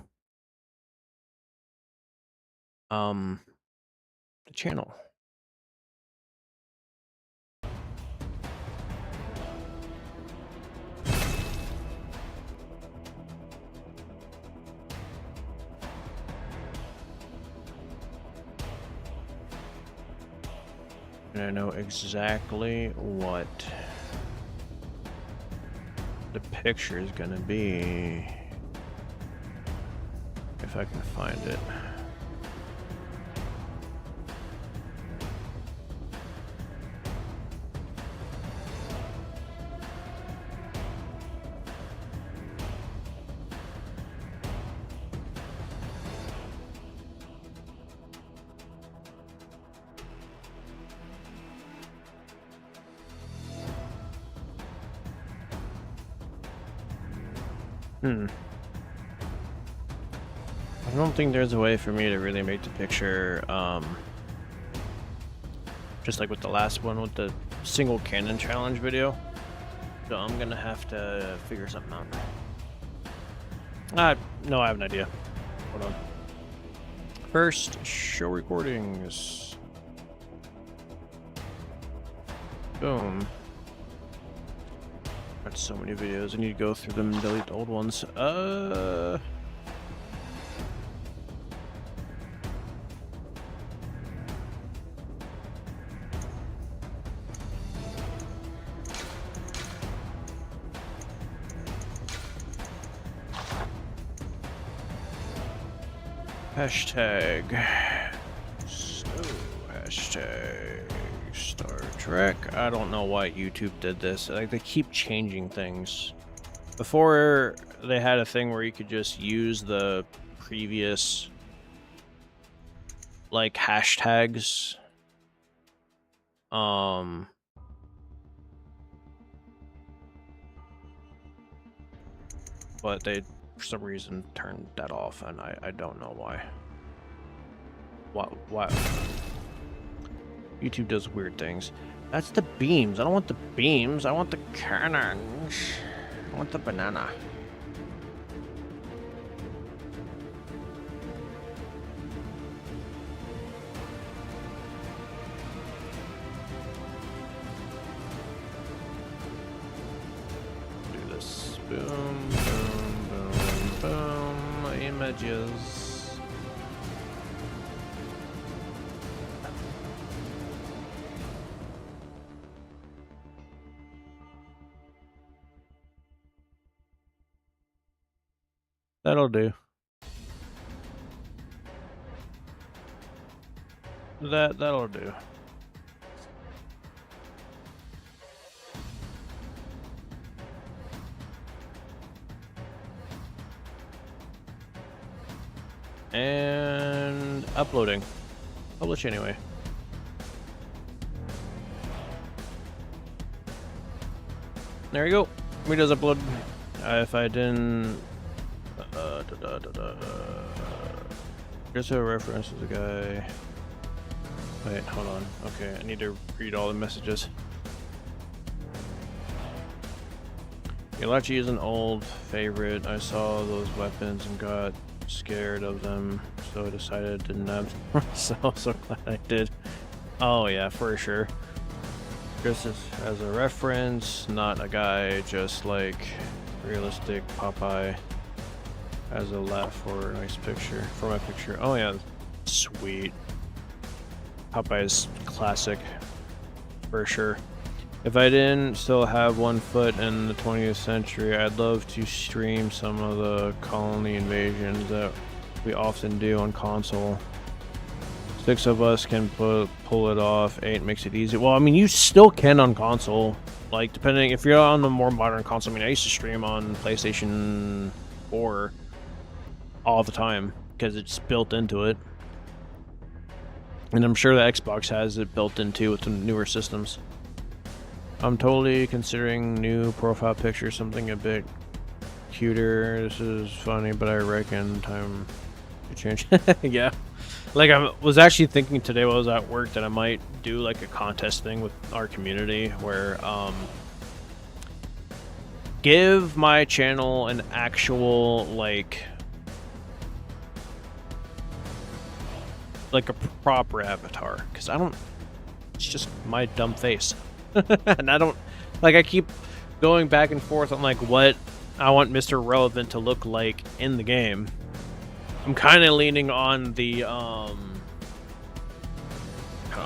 the channel. And I know exactly what the picture is gonna be, if I can find it. I don't think there's a way for me to really make the picture, just like with the last one with the single cannon challenge video. So I'm gonna have to figure something out. No, I have an idea. Hold on. First, show recordings. Boom. Got so many videos. I need to go through them and delete the old ones. Hashtag Star Trek. I don't know why YouTube did this. Like, they keep changing things. Before, they had a thing where you could just use the previous, like, hashtags. But they, for some reason, turned that off, and I don't know why. Why? YouTube does weird things. That's the beams. I don't want the beams. I want the cannons. I want the banana. Do this. Boom, boom, boom, boom. Images. That'll do. That'll do. And uploading. Publish anyway. There you go. We just upload. If I didn't. Just a reference to the guy. Wait, hold on. Okay, I need to read all the messages. Yalachi is an old favorite. I saw those weapons and got scared of them, so I decided to nab them myself. So glad I did. Oh yeah, for sure. This is as a reference, not a guy, just like realistic Popeye. As a laugh for a nice picture. For my picture. Oh yeah. Sweet. Popeye's classic. For sure. If I didn't still have one foot in the 20th century, I'd love to stream some of the colony invasions that we often do on console. 6 of us can pull it off. 8 makes it easy. Well, I mean, you still can on console. Like, depending if you're on the more modern console. I mean, I used to stream on PlayStation 4 all the time because it's built into it. And I'm sure the Xbox has it built into with the newer systems. I'm totally considering new profile picture, something a bit cuter. This is funny, but I reckon time to change. Yeah. Like, I was actually thinking today while I was at work that I might do like a contest thing with our community where give my channel an actual like a proper avatar, because I don't, it's just my dumb face. And I don't, like, I keep going back and forth on like what I want Mr. Relevant to look like in the game. I'm kind of leaning on the I'll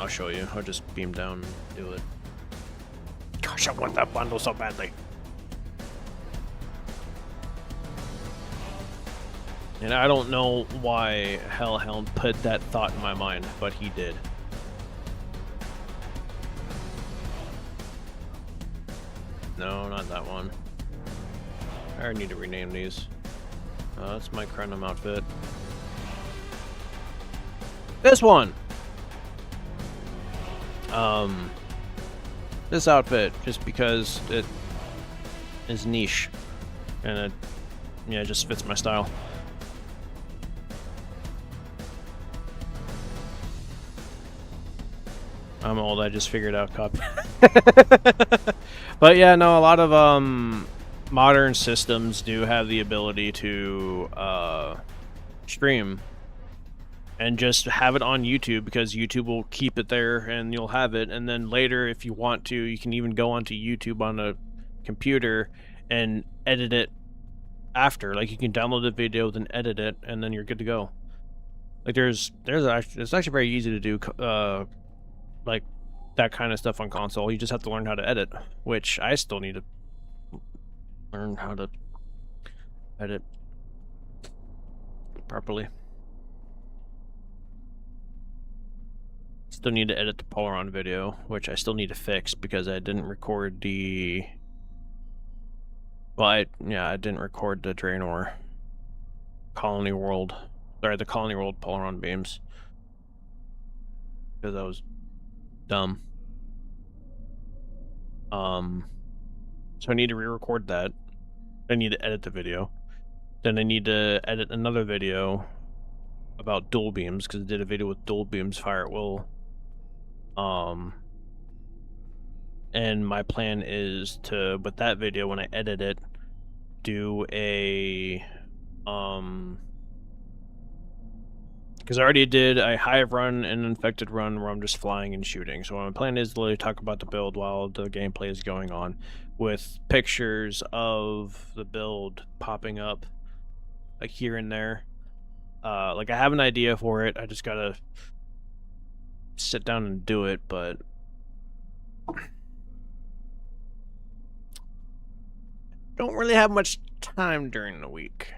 show you. I'll just beam down and do it. Gosh, I want that bundle so badly. And I don't know why Hellhound put that thought in my mind, but he did. No, not that one. I need to rename these. That's my Crenum outfit. This one! This outfit, just because it is niche. And it, yeah, it just fits my style. I'm old, I just figured out copy. But yeah, no, a lot of modern systems do have the ability to stream and just have it on YouTube, because YouTube will keep it there and you'll have it, and then later if you want to, you can even go onto YouTube on a computer and edit it after. Like, you can download the video, then edit it, and then you're good to go. Like, it's actually very easy to do like that kind of stuff on console. You just have to learn how to edit, which I still need to learn how to edit properly. Still need to edit the Polaron video, which I still need to fix because I didn't record the... Well, I didn't record the Draenor Colony World. Sorry, the Colony World Polaron beams. Because I was dumb. So I need to re-record that. I need to edit the video. Then I need to edit another video about dual beams, because I did a video with dual beams fire at will. And my plan is to, with that video, when I edit it, do a because I already did a hive run and an infected run where I'm just flying and shooting. So my plan is to literally talk about the build while the gameplay is going on, with pictures of the build popping up like here and there. Like, I have an idea for it, I just gotta sit down and do it, but don't really have much time during the week.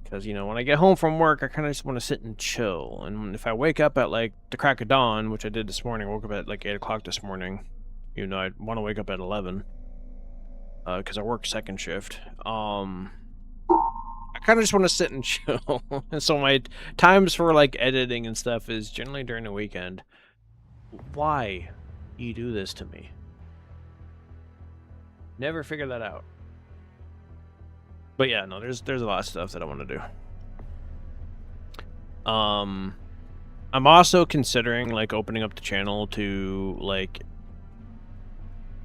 Because, you know, when I get home from work, I kind of just want to sit and chill. And if I wake up at, like, the crack of dawn, which I did this morning, I woke up at, like, 8 o'clock this morning. You know, I want to wake up at 11. Because I work second shift. I kind of just want to sit and chill. And so my times for, like, editing and stuff is generally during the weekend. Why do you do this to me? Never figure that out. But yeah, no, there's a lot of stuff that I want to do. I'm also considering, like, opening up the channel to, like,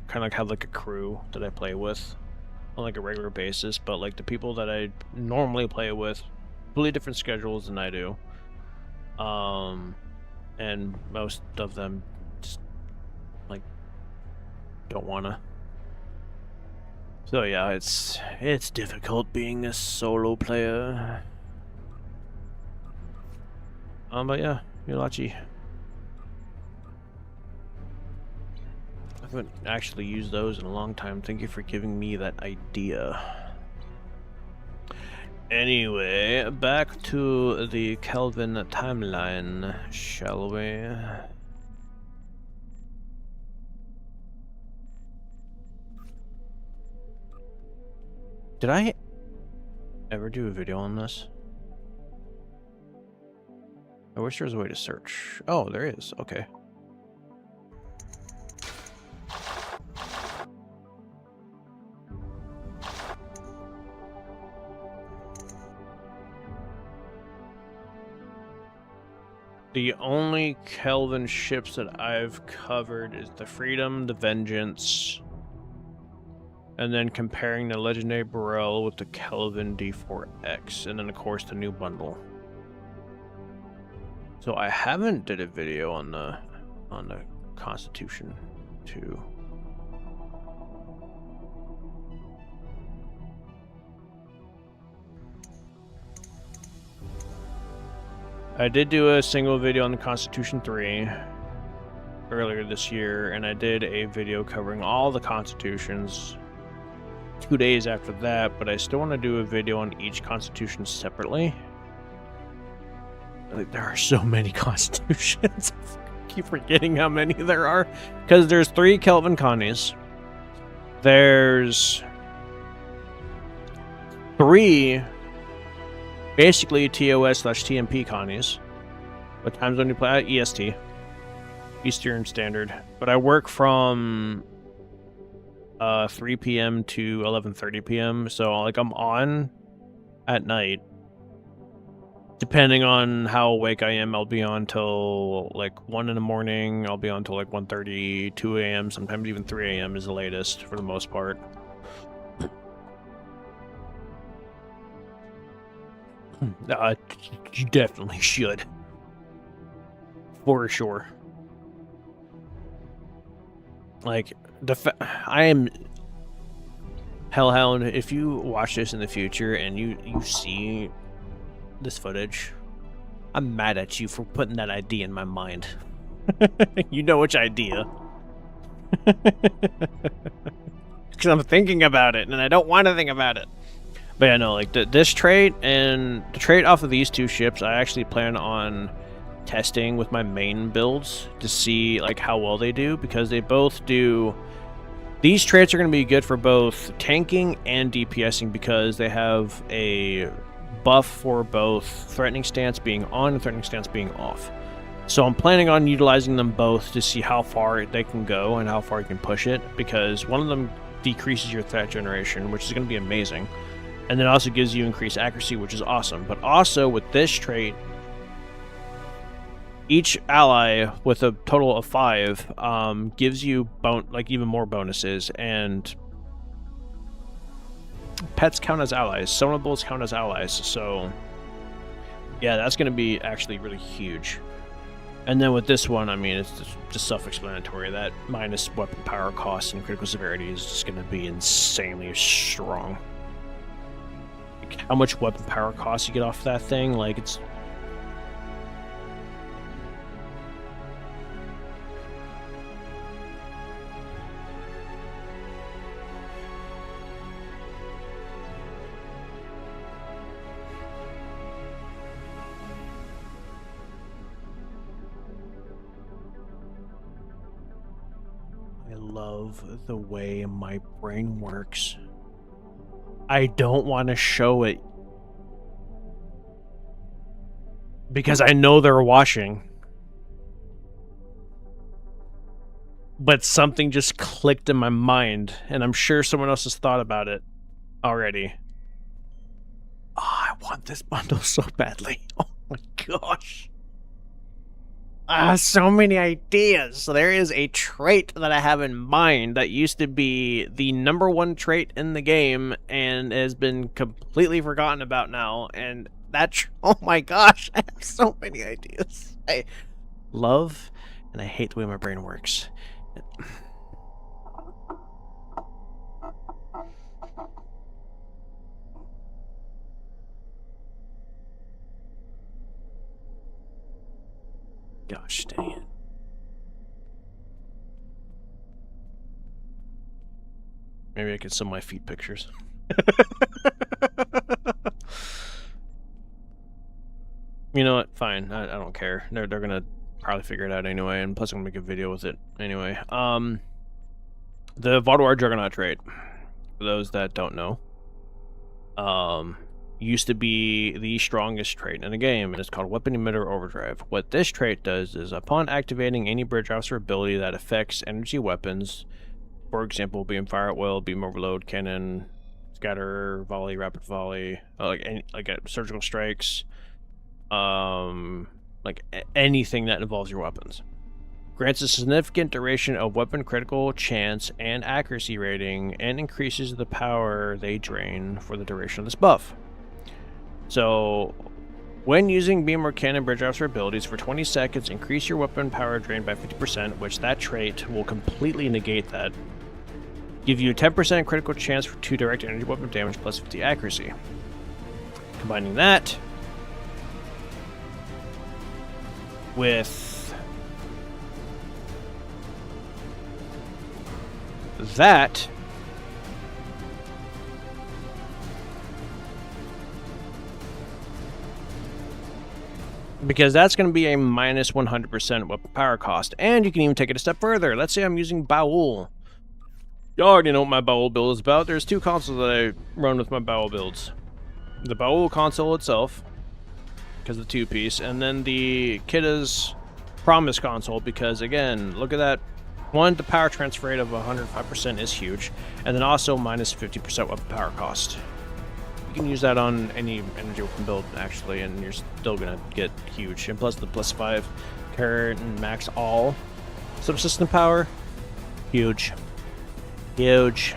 kind of like have, like, a crew that I play with on, like, a regular basis. But, like, the people that I normally play with, completely different schedules than I do. And most of them just, like, don't wanna. So yeah, it's difficult being a solo player. But yeah, Yulachi. I haven't actually used those in a long time. Thank you for giving me that idea. Anyway, back to the Kelvin timeline, shall we? Did I ever do a video on this? I wish there was a way to search. Oh, there is. Okay. The only Kelvin ships that I've covered is the Freedom, the Vengeance, and then comparing the Legendary Burrell with the Kelvin D4X, and then of course the new bundle. So I haven't did a video on the Constitution 2. I did do a single video on the Constitution 3 earlier this year, and I did a video covering all the Constitutions 2 days after that, but I still want to do a video on each Constitution separately. Like, there are so many Constitutions. I keep forgetting how many there are. Because there's 3 Kelvin Connies. There's 3... basically TOS/TMP Connies. What time zone do you play? EST. Eastern Standard. But I work from 3 p.m. to 11:30 p.m. So like I'm on at night. Depending on how awake I am, I'll be on till like 1 in the morning. I'll be on till like 1:30, 2 a.m. Sometimes even 3 a.m. is the latest for the most part. You definitely should. For sure. Like, I am... Hellhound, if you watch this in the future and you see this footage, I'm mad at you for putting that idea in my mind. You know which idea. Because I'm thinking about it, and I don't want to think about it. But yeah, no, like this trait and the trait off of these 2 ships, I actually plan on testing with my main builds to see like how well they do, because they both do. These traits are going to be good for both tanking and DPSing because they have a buff for both threatening stance being on and threatening stance being off. So I'm planning on utilizing them both to see how far they can go and how far you can push it, because one of them decreases your threat generation, which is going to be amazing. And then also gives you increased accuracy, which is awesome. But also with this trait, each ally with a total of 5 gives you even more bonuses, and pets count as allies. Summonables count as allies. So yeah, that's going to be actually really huge. And then with this one, I mean, it's just self-explanatory. That minus weapon power cost and critical severity is just going to be insanely strong. How much weapon power cost you get off that thing, like it's... I love the way my brain works. I don't want to show it because I know they're watching. But something just clicked in my mind, and I'm sure someone else has thought about it already. Oh, I want this bundle so badly. Oh my gosh. So many ideas. So there is a trait that I have in mind that used to be the #1 trait in the game and has been completely forgotten about now. And that, oh my gosh, I have so many ideas. I love and I hate the way my brain works. Gosh dang it. Maybe I could send my feet pictures. You know what? Fine. I don't care. They're gonna probably figure it out anyway, and plus I'm gonna make a video with it anyway. The Valdor Juggernaut trait, for those that don't know, used to be the strongest trait in the game, and it's called Weapon Emitter Overdrive. What this trait does is, upon activating any bridge officer ability that affects energy weapons, for example, beam fire at will, beam overload, cannon, scatter, volley, rapid volley, surgical strikes, anything that involves your weapons, grants a significant duration of weapon critical chance and accuracy rating, and increases the power they drain for the duration of this buff. So, when using beam or cannon bridge officer abilities for 20 seconds, increase your weapon power drain by 50%, which that trait will completely negate that. Give you a 10% critical chance to direct energy weapon damage plus 50 accuracy. Combining that with that, because that's going to be a minus 100% weapon power cost, and you can even take it a step further. Let's say I'm using Baul. You already know what my Baul build is about. There's two consoles that I run with my Baul builds. The Baul console itself, because of the two-piece, and then the Kidda's Promise console, because again, look at that. One, the power transfer rate of 105% is huge, and then also minus 50% weapon power cost. You can use that on any energy weapon build, actually, and you're still gonna get huge. And plus the plus 5 current and max all subsystem power, huge. Huge.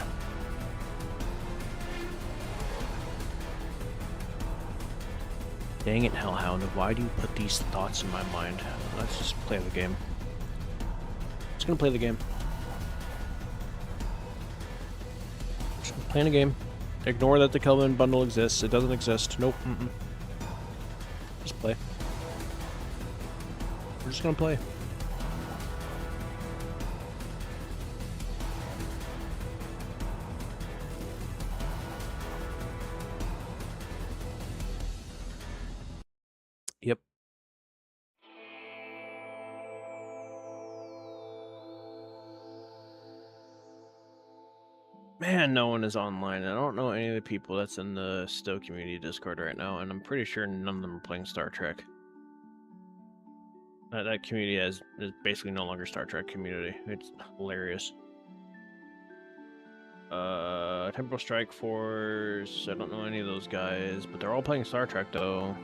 Dang it, Hellhound, why do you put these thoughts in my mind? Let's just play the game. Just gonna play the game. Just playing a game. Ignore that the Kelvin bundle exists. It doesn't exist. Nope. Just play. We're just gonna play. Yep. Man, no one is online. I don't know any of the people that's in the Sto community Discord right now, and I'm pretty sure none of them are playing Star Trek. That community is basically no longer Star Trek community. It's hilarious. Temporal Strike Force. I don't know any of those guys, but they're all playing Star Trek though.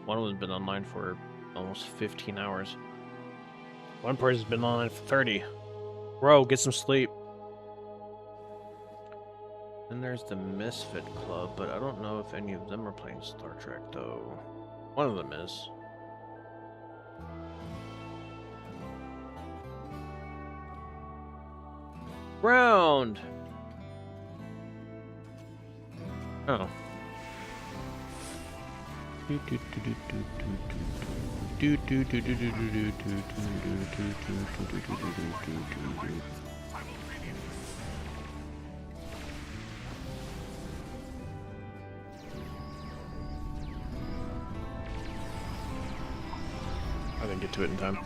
One of them's been online for almost 15 hours. One person's been online for 30. Bro, get some sleep. Then there's the Misfit Club, but I don't know if any of them are playing Star Trek though. One of them is. Round! Oh. I didn't get to it in time.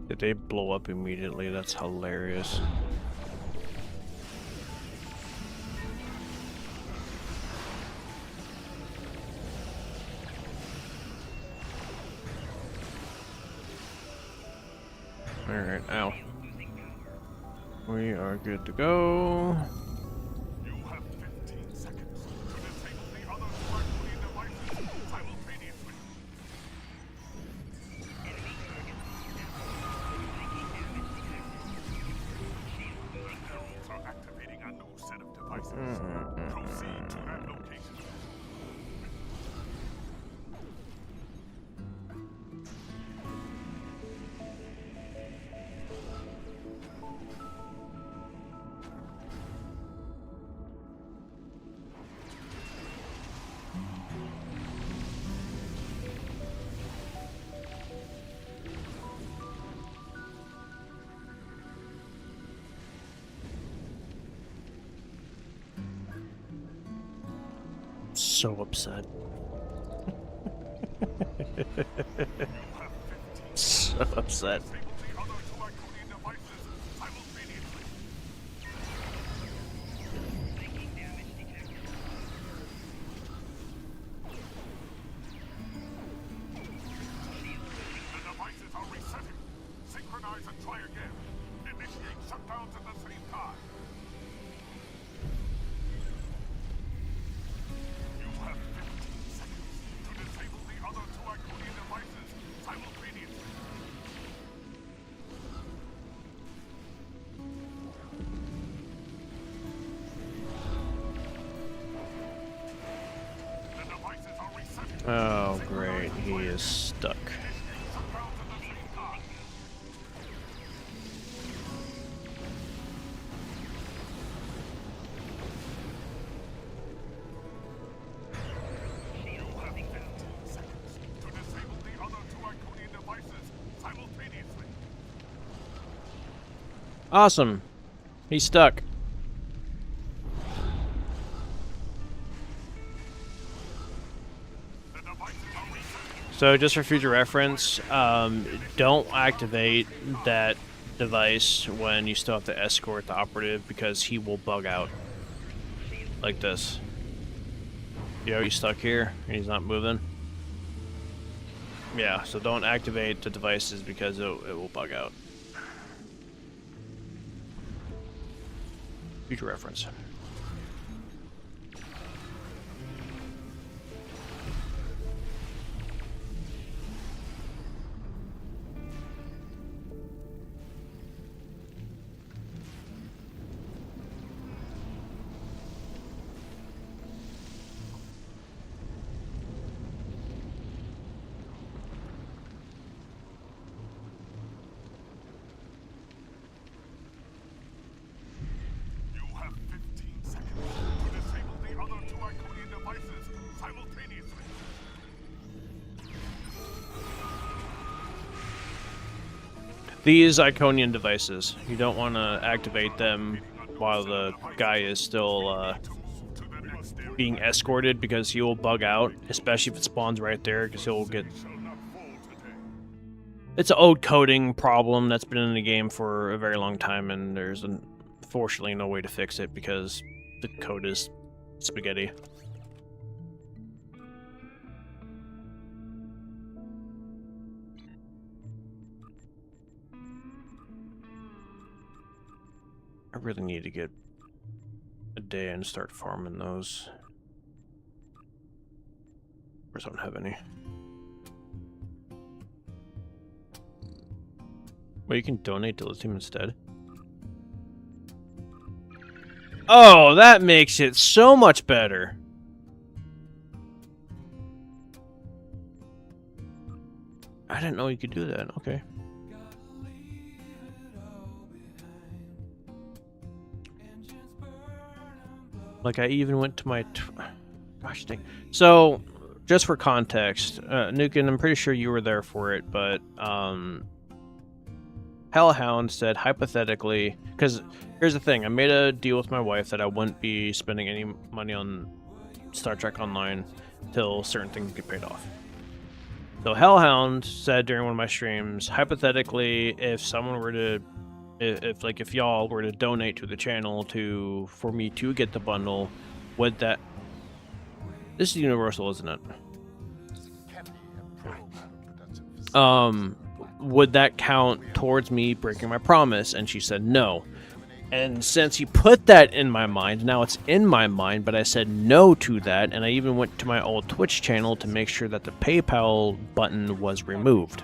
Did they blow up immediately? That's hilarious. Alright, ow. We are good to go. You have 15 seconds to disable the other Blackwoodian devices simultaneously. The heralds are activating a new set of devices. Proceed to that location. So upset. So upset. Disable the other two Blackwoodian devices simultaneously. The devices are resetting. Synchronize and try again. Initiate shutdowns at the same time. You have 15 seconds to disable the other two Blackwoodian devices simultaneously. The devices are resetting. Oh, great. He is stuck. Shutdowns at the same time. You have 15 seconds to disable the other two Blackwoodian devices simultaneously. Awesome. He's stuck. The devices are resetting. So just for future reference, don't activate that device when you still have to escort the operative because he will bug out. Like this. You know, he's stuck here and he's not moving. Yeah, so don't activate the devices because it will bug out. Future reference. You have 15 seconds to disable the other two Blackwoodian devices simultaneously. These Iconian devices, you don't want to activate them while the guy is still To the next area. being escorted because he will bug out, especially if it spawns right there because he'll get... Shall not fall today. It's an old coding problem that's been in the game for a very long time, and there's unfortunately no way to fix it because the code is spaghetti. I really need to get a day and start farming those. Of course, I don't have any. Well, you can donate to lithium instead. Oh, that makes it so much better. I didn't know you could do that. Okay. Like, I even went to my... Gosh dang. So, just for context, Nukin, I'm pretty sure you were there for it, but Hellhound said, hypothetically... Because, here's the thing. I made a deal with my wife that I wouldn't be spending any money on Star Trek Online till certain things get paid off. So, Hellhound said during one of my streams, hypothetically, if someone were to... If y'all were to donate to the channel for me to get the bundle, would that... This is universal, isn't it? would that count towards me breaking my promise? And she said no. And since he put that in my mind, now it's in my mind, but I said no to that, and I even went to my old Twitch channel to make sure that the PayPal button was removed.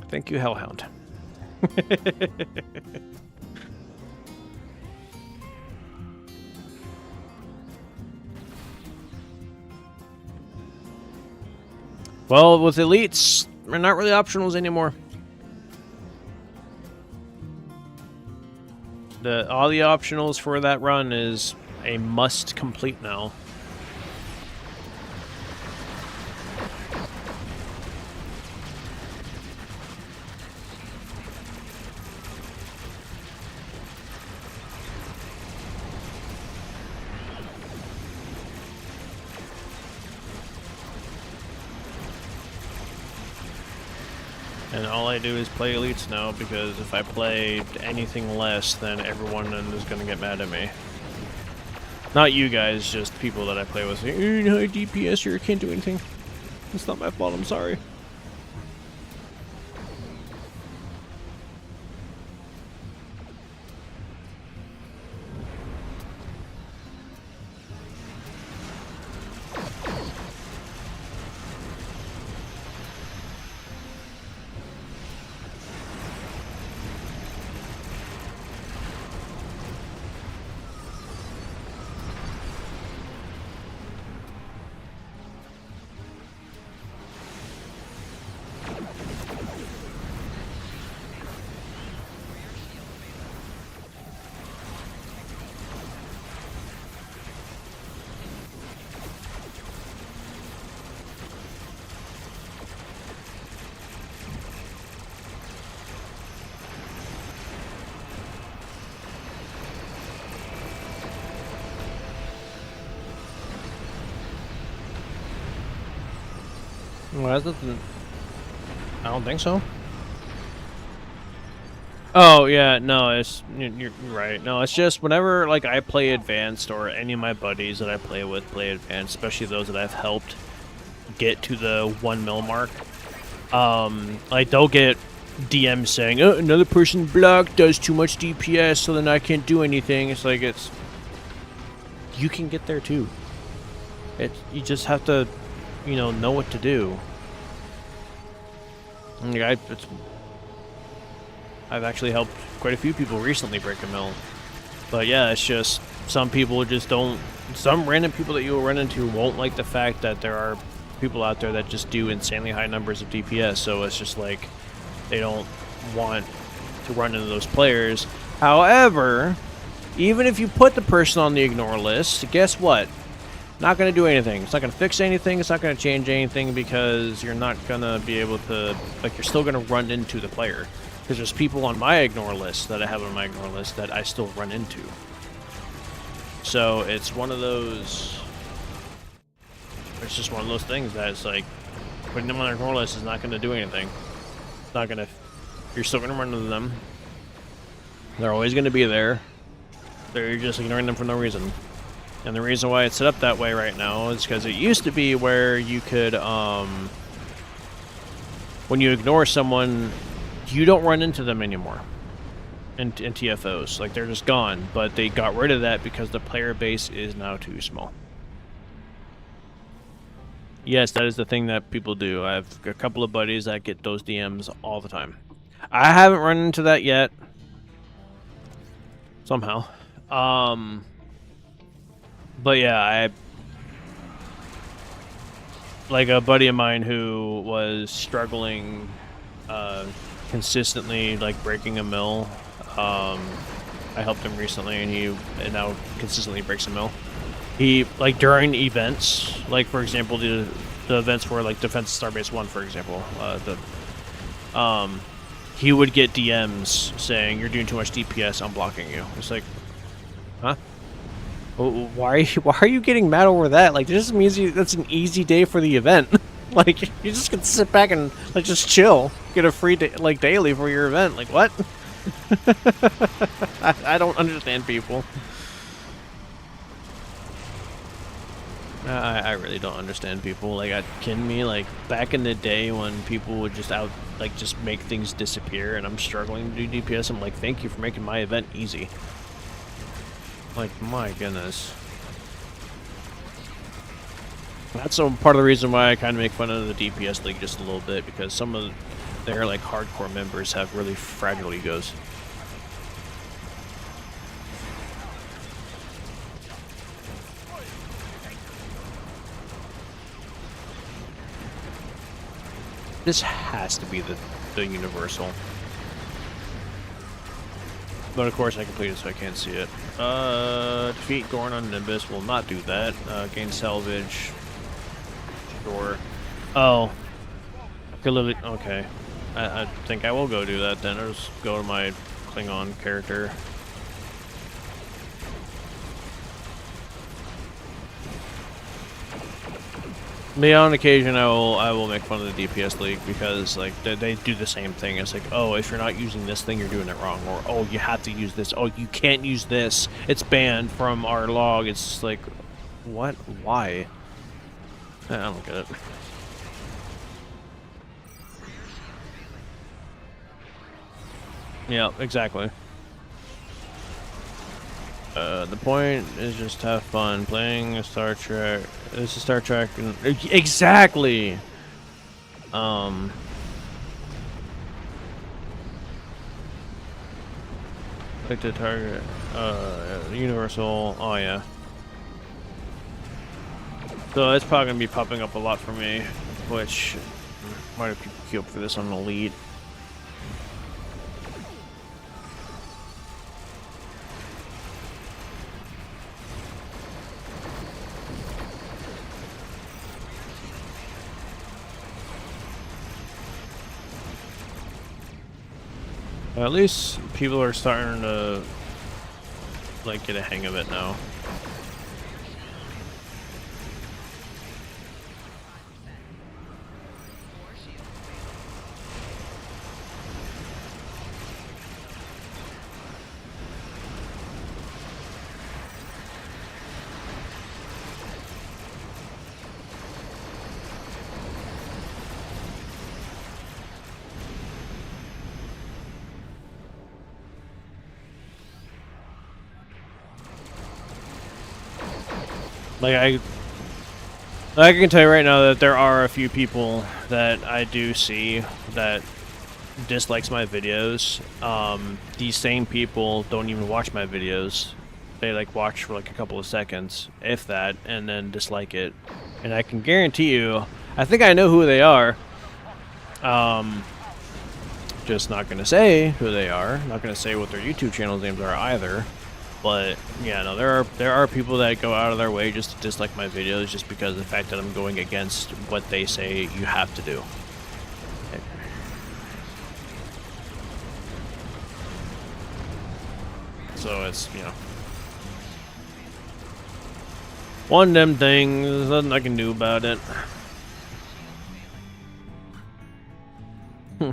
Thank you, Hellhound. Well, with elites, they're not really optionals anymore. All the optionals for that run is a must complete now. And all I do is play elites now, because if I play anything less, then everyone is going to get mad at me. Not you guys, just people that I play with. You're in high DPS, you can't do anything. It's not my fault, I'm sorry. Well, that's nothing. I don't think so. Oh yeah, no, you're right. No, it's just whenever like I play advanced, or any of my buddies that I play with play advanced, especially those that I've helped get to the 1 mil mark. Like they'll get DMs saying, "Oh, another person blocked, does too much DPS, so then I can't do anything." It's like you can get there too. You just have to, know what to do. And I've actually helped quite a few people recently break a mill. But yeah, it's just some people just don't. Some random people that you will run into won't like the fact that there are people out there that just do insanely high numbers of DPS. So it's just like they don't want to run into those players. However, even if you put the person on the ignore list, guess what? Not going to do anything. It's not going to fix anything. It's not going to change anything, because you're not going to be able to, you're still going to run into the player. Because there's people on my ignore list that I have on my ignore list that I still run into. So it's one of those, it's just one of those things that it's like, putting them on their ignore list is not going to do anything. It's not going to, you're still going to run into them. They're always going to be there. You're just ignoring them for no reason. And the reason why it's set up that way right now is because it used to be where you could, when you ignore someone, you don't run into them anymore in TFOs. Like, they're just gone. But they got rid of that because the player base is now too small. Yes, that is the thing that people do. I have a couple of buddies that get those DMs all the time. I haven't run into that yet. Somehow. But yeah, like a buddy of mine who was struggling consistently, like breaking a mill. I helped him recently, and he now consistently breaks a mill. He, like, during events, like for example the events where like Defense Starbase 1, for example, he would get DMs saying, "You're doing too much DPS, I'm blocking you." It's like, huh? Why are you getting mad over that? Like, this means that's an easy day for the event. Like, you just can sit back and like just chill, get a free day, like daily for your event. Like, what? I don't understand people. I really don't understand people. Like, kidding me? Like, back in the day when people would just just make things disappear and I'm struggling to do DPS, I'm like, thank you for making my event easy. Like, my goodness. That's part of the reason why I kind of make fun of the DPS League just a little bit, because some of their, like, hardcore members have really fragile egos. This has to be the universal. But of course I completed so I can't see it. Defeat Gorn on Nimbus will not do that. Gain salvage. Sure. Oh. I could literally, okay. I think I will go do that then. I'll just go to my Klingon character. Yeah, on occasion I will make fun of the DPS League because like they do the same thing. It's like, oh, if you're not using this thing, you're doing it wrong, or oh, you have to use this. Oh, you can't use this. It's banned from our log. It's like, what? Why? I don't get it. Yeah, exactly. The point is just have fun playing a Star Trek. This is Star Trek, and exactly. Like the target, universal. Oh yeah. So it's probably gonna be popping up a lot for me, which might have people queue up for this on Elite. At least people are starting to like get a hang of it now. Like I can tell you right now that there are a few people that I do see that dislikes my videos. These same people don't even watch my videos. They like watch for like a couple of seconds, if that, and then dislike it. And I can guarantee you, I think I know who they are. Just not gonna say who they are. Not gonna say what their YouTube channel names are either. But yeah, no, there are people that go out of their way just to dislike my videos just because of the fact that I'm going against what they say you have to do. So it's, you know, one of them things, there's nothing I can do about it.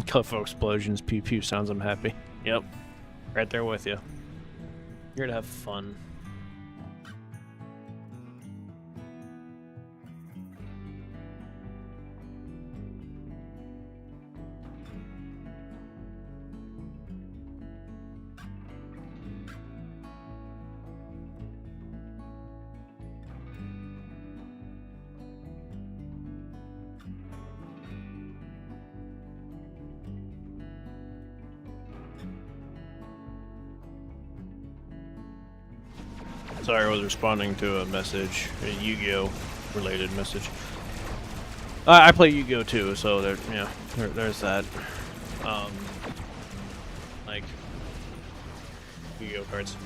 Colorful explosions, pew pew sounds, I'm happy. Yep, right there with you. Here to have fun. Sorry, I was responding to a message, a Yu-Gi-Oh! Related message. I play Yu-Gi-Oh! Too, so there, yeah, there's that. Like Yu-Gi-Oh! Cards.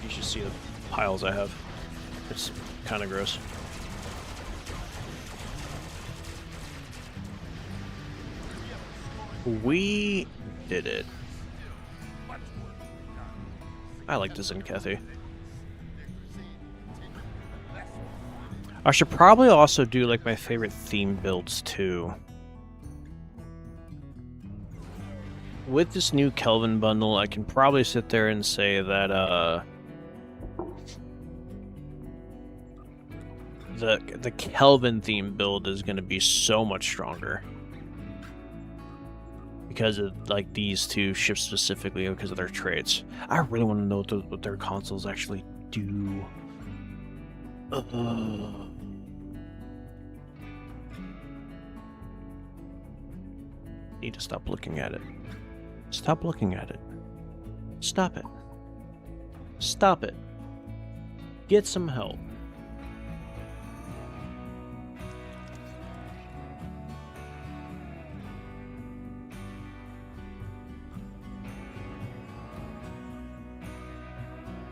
You should see the piles I have. It's kind of gross. We did it. I like the Zenkethy. I should probably also do like my favorite theme builds too. With this new Kelvin bundle, I can probably sit there and say that the Kelvin theme build is going to be so much stronger because of like these two ships specifically, because of their traits. I really want to know what their consoles actually do. Need to stop looking at it. Stop looking at it. Stop it. Stop it. Get some help.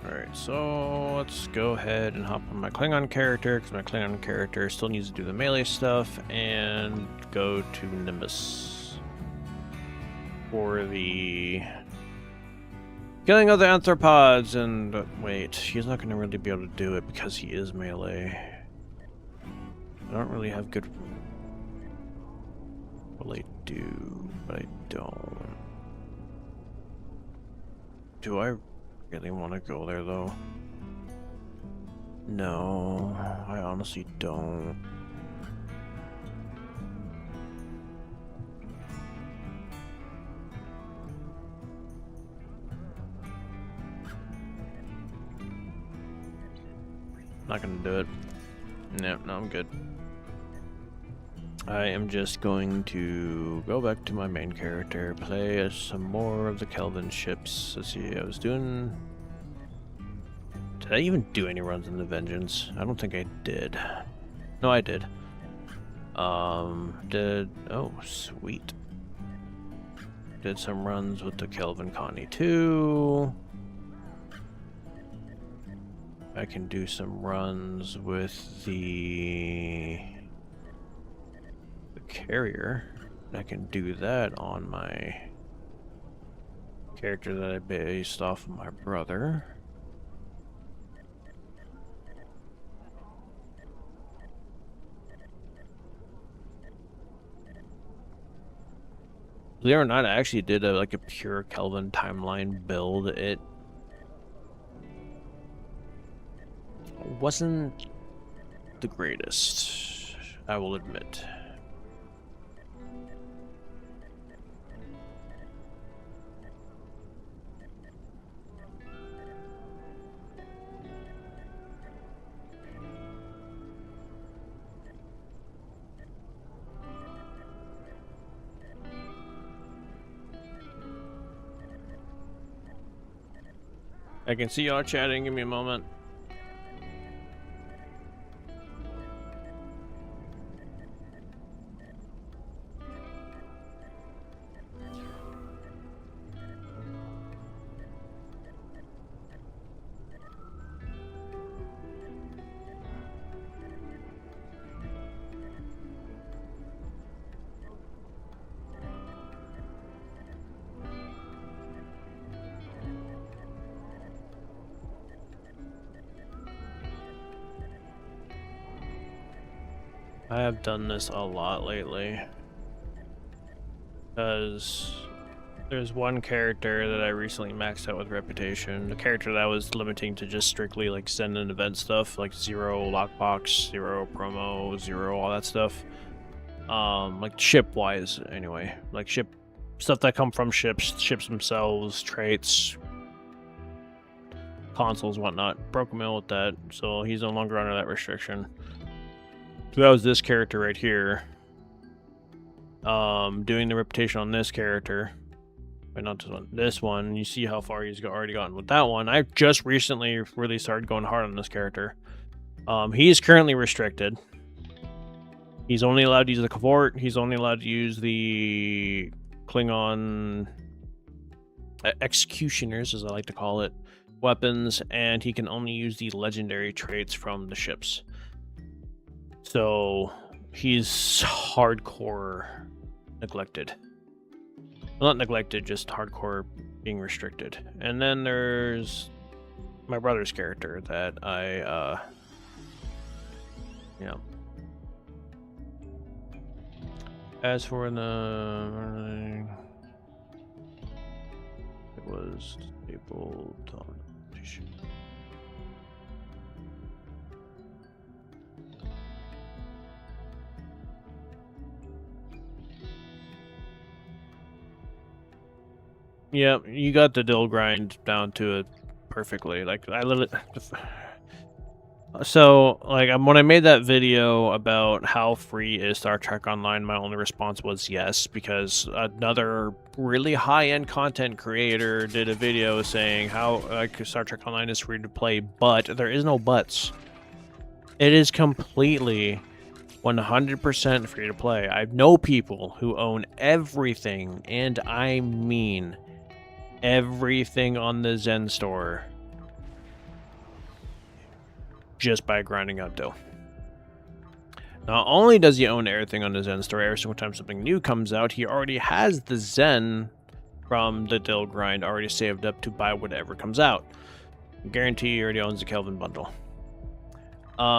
Alright, so let's go ahead and hop on my Klingon character, because my Klingon character still needs to do the melee stuff, and go to Nimbus for the killing of the anthropods. And wait, he's not going to really be able to do it because he is melee. I don't really have good... Well, I do, but I don't. Do I really want to go there, though? No, I honestly don't. Not gonna do it. No, I'm good. I am just going to go back to my main character, play as some more of the Kelvin ships. Let's see, I was doing... Did I even do any runs in the Vengeance? I don't think I did. No, I did. Oh, sweet. Did some runs with the Kelvin Connie too. I can do some runs with the carrier. I can do that on my character that I based off of my brother. Believe it or not, I actually did like a pure Kelvin timeline build. It wasn't the greatest, I will admit. I can see y'all chatting, give me a moment. I have done this a lot lately, because there's one character that I recently maxed out with Reputation, the character that I was limiting to just strictly like send and event stuff, like 0 lockbox, 0 promo, 0 all that stuff. Like ship-wise anyway, like ship stuff that come from ships themselves, traits, consoles, whatnot. Broke him out with that, so he's no longer under that restriction. So that was this character right here. Doing the reputation on this character. Wait, not this one. This one. You see how far he's already gotten with that one. I just recently really started going hard on this character. He's currently restricted. He's only allowed to use the Cavort. He's only allowed to use the Klingon executioners, as I like to call it, weapons, and he can only use the legendary traits from the ships. So he's hardcore neglected. Well, not neglected, just hardcore being restricted. And then there's my brother's character that I, you know. As for the... It was disabled on... Yeah, you got the dill grind down to it perfectly. Like, I literally... So, like, when I made that video about how free is Star Trek Online, my only response was yes, because another really high-end content creator did a video saying how Star Trek Online is free to play, but there is no buts. It is completely 100% free to play. I know people who own everything, and I mean everything on the Zen store, just by grinding out dill. Not only does he own everything on the Zen store, every single time something new comes out, he already has the Zen from the dill grind already saved up to buy whatever comes out. I guarantee he already owns the Kelvin bundle.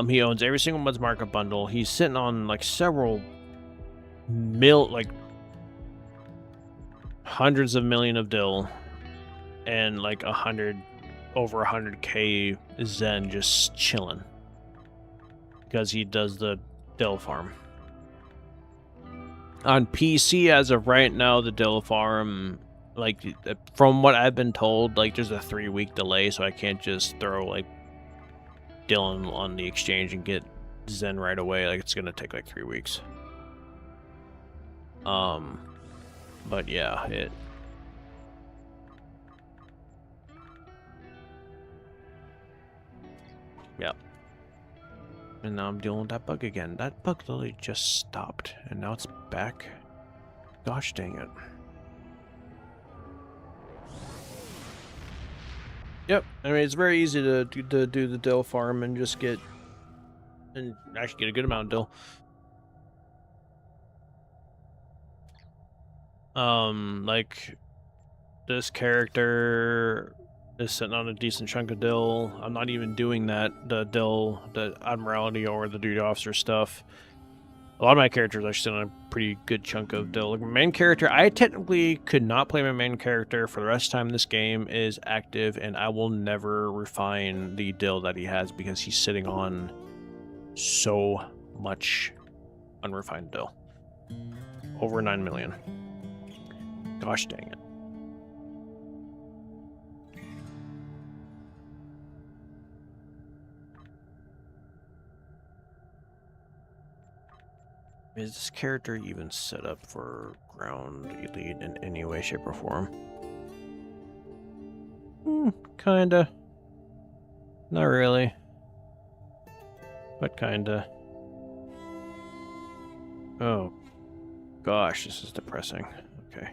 He owns every single month's markup bundle. He's sitting on like several hundreds of million of dill and like over 100k Zen just chilling because he does the dill farm. On PC as of right now, the dill farm, like, from what I've been told, like, there's a 3-week delay, so I can't just throw like dill on the exchange and get Zen right away. Like, it's gonna take like 3 weeks. But yeah, Yep. And now I'm dealing with that bug again. That bug literally just stopped, and now it's back. Gosh dang it. Yep, I mean, it's very easy to do the dill farm and just actually get a good amount of dill. Like, this character is sitting on a decent chunk of dill. I'm not even doing the Admiralty or the Duty Officer stuff. A lot of my characters are sitting on a pretty good chunk of dill. Like, my main character, I technically could not play my main character for the rest of the time this game is active, and I will never refine the dill that he has because he's sitting on so much unrefined dill. Over 9 million. Gosh dang it. Is this character even set up for ground elite in any way, shape, or form? Kinda. Not really. But kinda. Oh, gosh, this is depressing. Okay.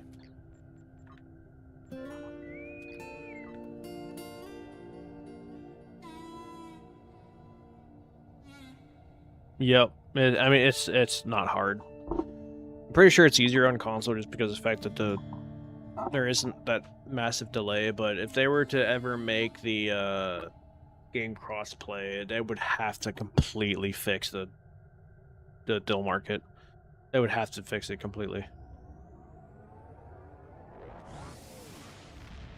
Yep. I mean, it's not hard. I'm pretty sure it's easier on console just because of the fact that there isn't that massive delay. But if they were to ever make the game crossplay, they would have to completely fix the dill market. They would have to fix it completely.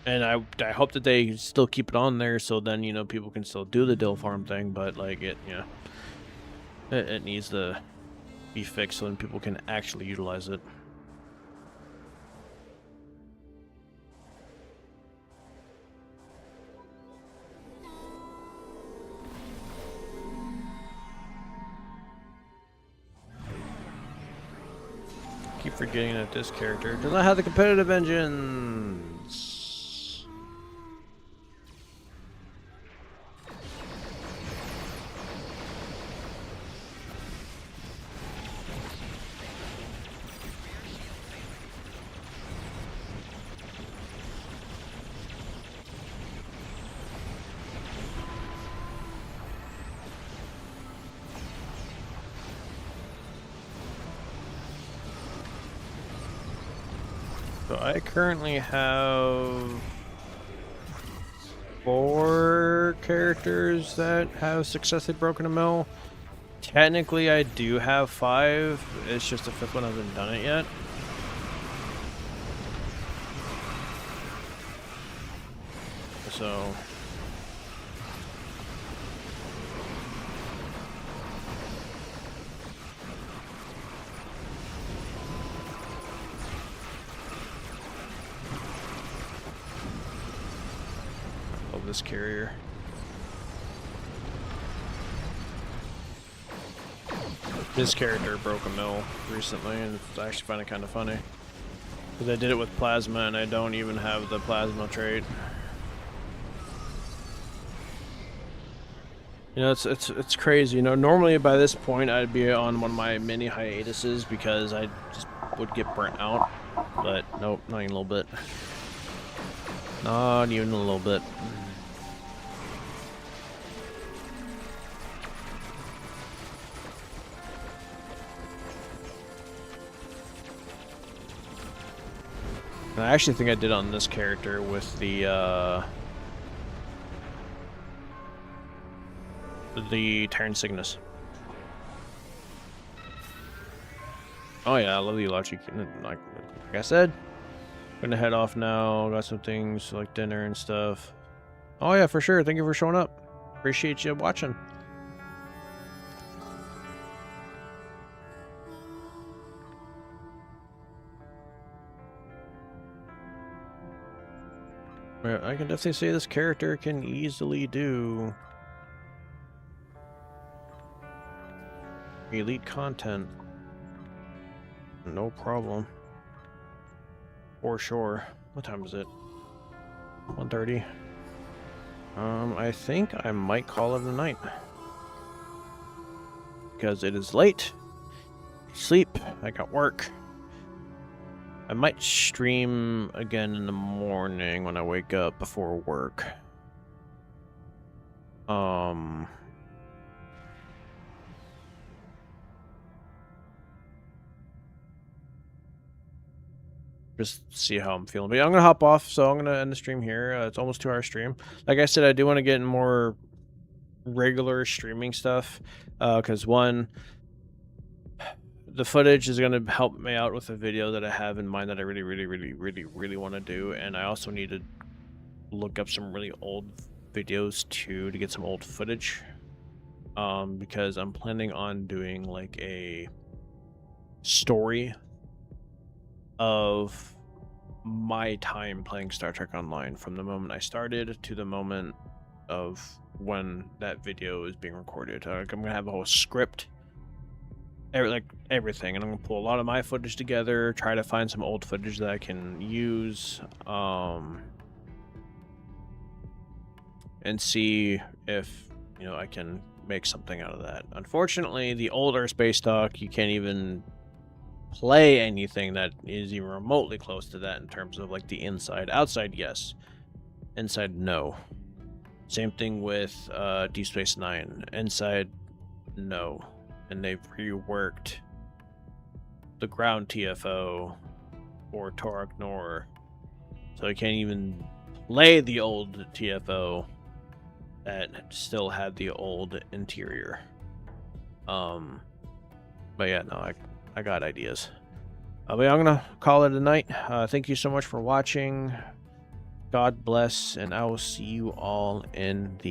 And I hope that they still keep it on there, so then, you know, people can still do the dill farm thing. But like it needs to be fixed so then people can actually utilize it. Keep forgetting that this character does not have the competitive engines. So I currently have 4 characters that have successfully broken a mill. Technically, I do have 5. It's just the 5th one hasn't done it yet. So this carrier. This character broke a mill recently, and it's actually finding it kind of funny. Because I did it with plasma, and I don't even have the plasma trait. You know, it's crazy. You know, normally by this point I'd be on one of my mini hiatuses because I just would get burnt out. But nope, not even a little bit. Not even a little bit. And I actually think I did on this character with the Tyrant Cygnus. Oh yeah, I love the electric. Like I said, gonna head off now. Got some things like dinner and stuff. Oh yeah, for sure. Thank you for showing up. Appreciate you watching. I can definitely say this character can easily do elite content. No problem. For sure. What time is it? 1:30. I think I might call it a night. Because it is late. Sleep. I got work. I might stream again in the morning when I wake up before work. Just see how I'm feeling. But yeah, I'm gonna hop off, so I'm gonna end the stream here. It's almost 2-hour stream. Like I said, I do want to get in more regular streaming stuff, because one, the footage is gonna help me out with a video that I have in mind that I really want to do, and I also need to look up some really old videos too to get some old footage, because I'm planning on doing like a story of my time playing Star Trek Online from the moment I started to the moment of when that video is being recorded. I'm gonna have a whole script, like everything, and I'm gonna pull a lot of my footage together, try to find some old footage that I can use, and see if, you know, I can make something out of that. Unfortunately, the older space dock, you can't even play anything that is even remotely close to that in terms of like the inside. Outside, yes. Inside, no. Same thing with Deep Space Nine. Inside, no. And they've reworked the ground TFO for Torok Nor, so you can't even play the old TFO that still had the old interior. But yeah, no, I got ideas. But yeah, I'm gonna call it a night. Thank you so much for watching. God bless, and I will see you all in the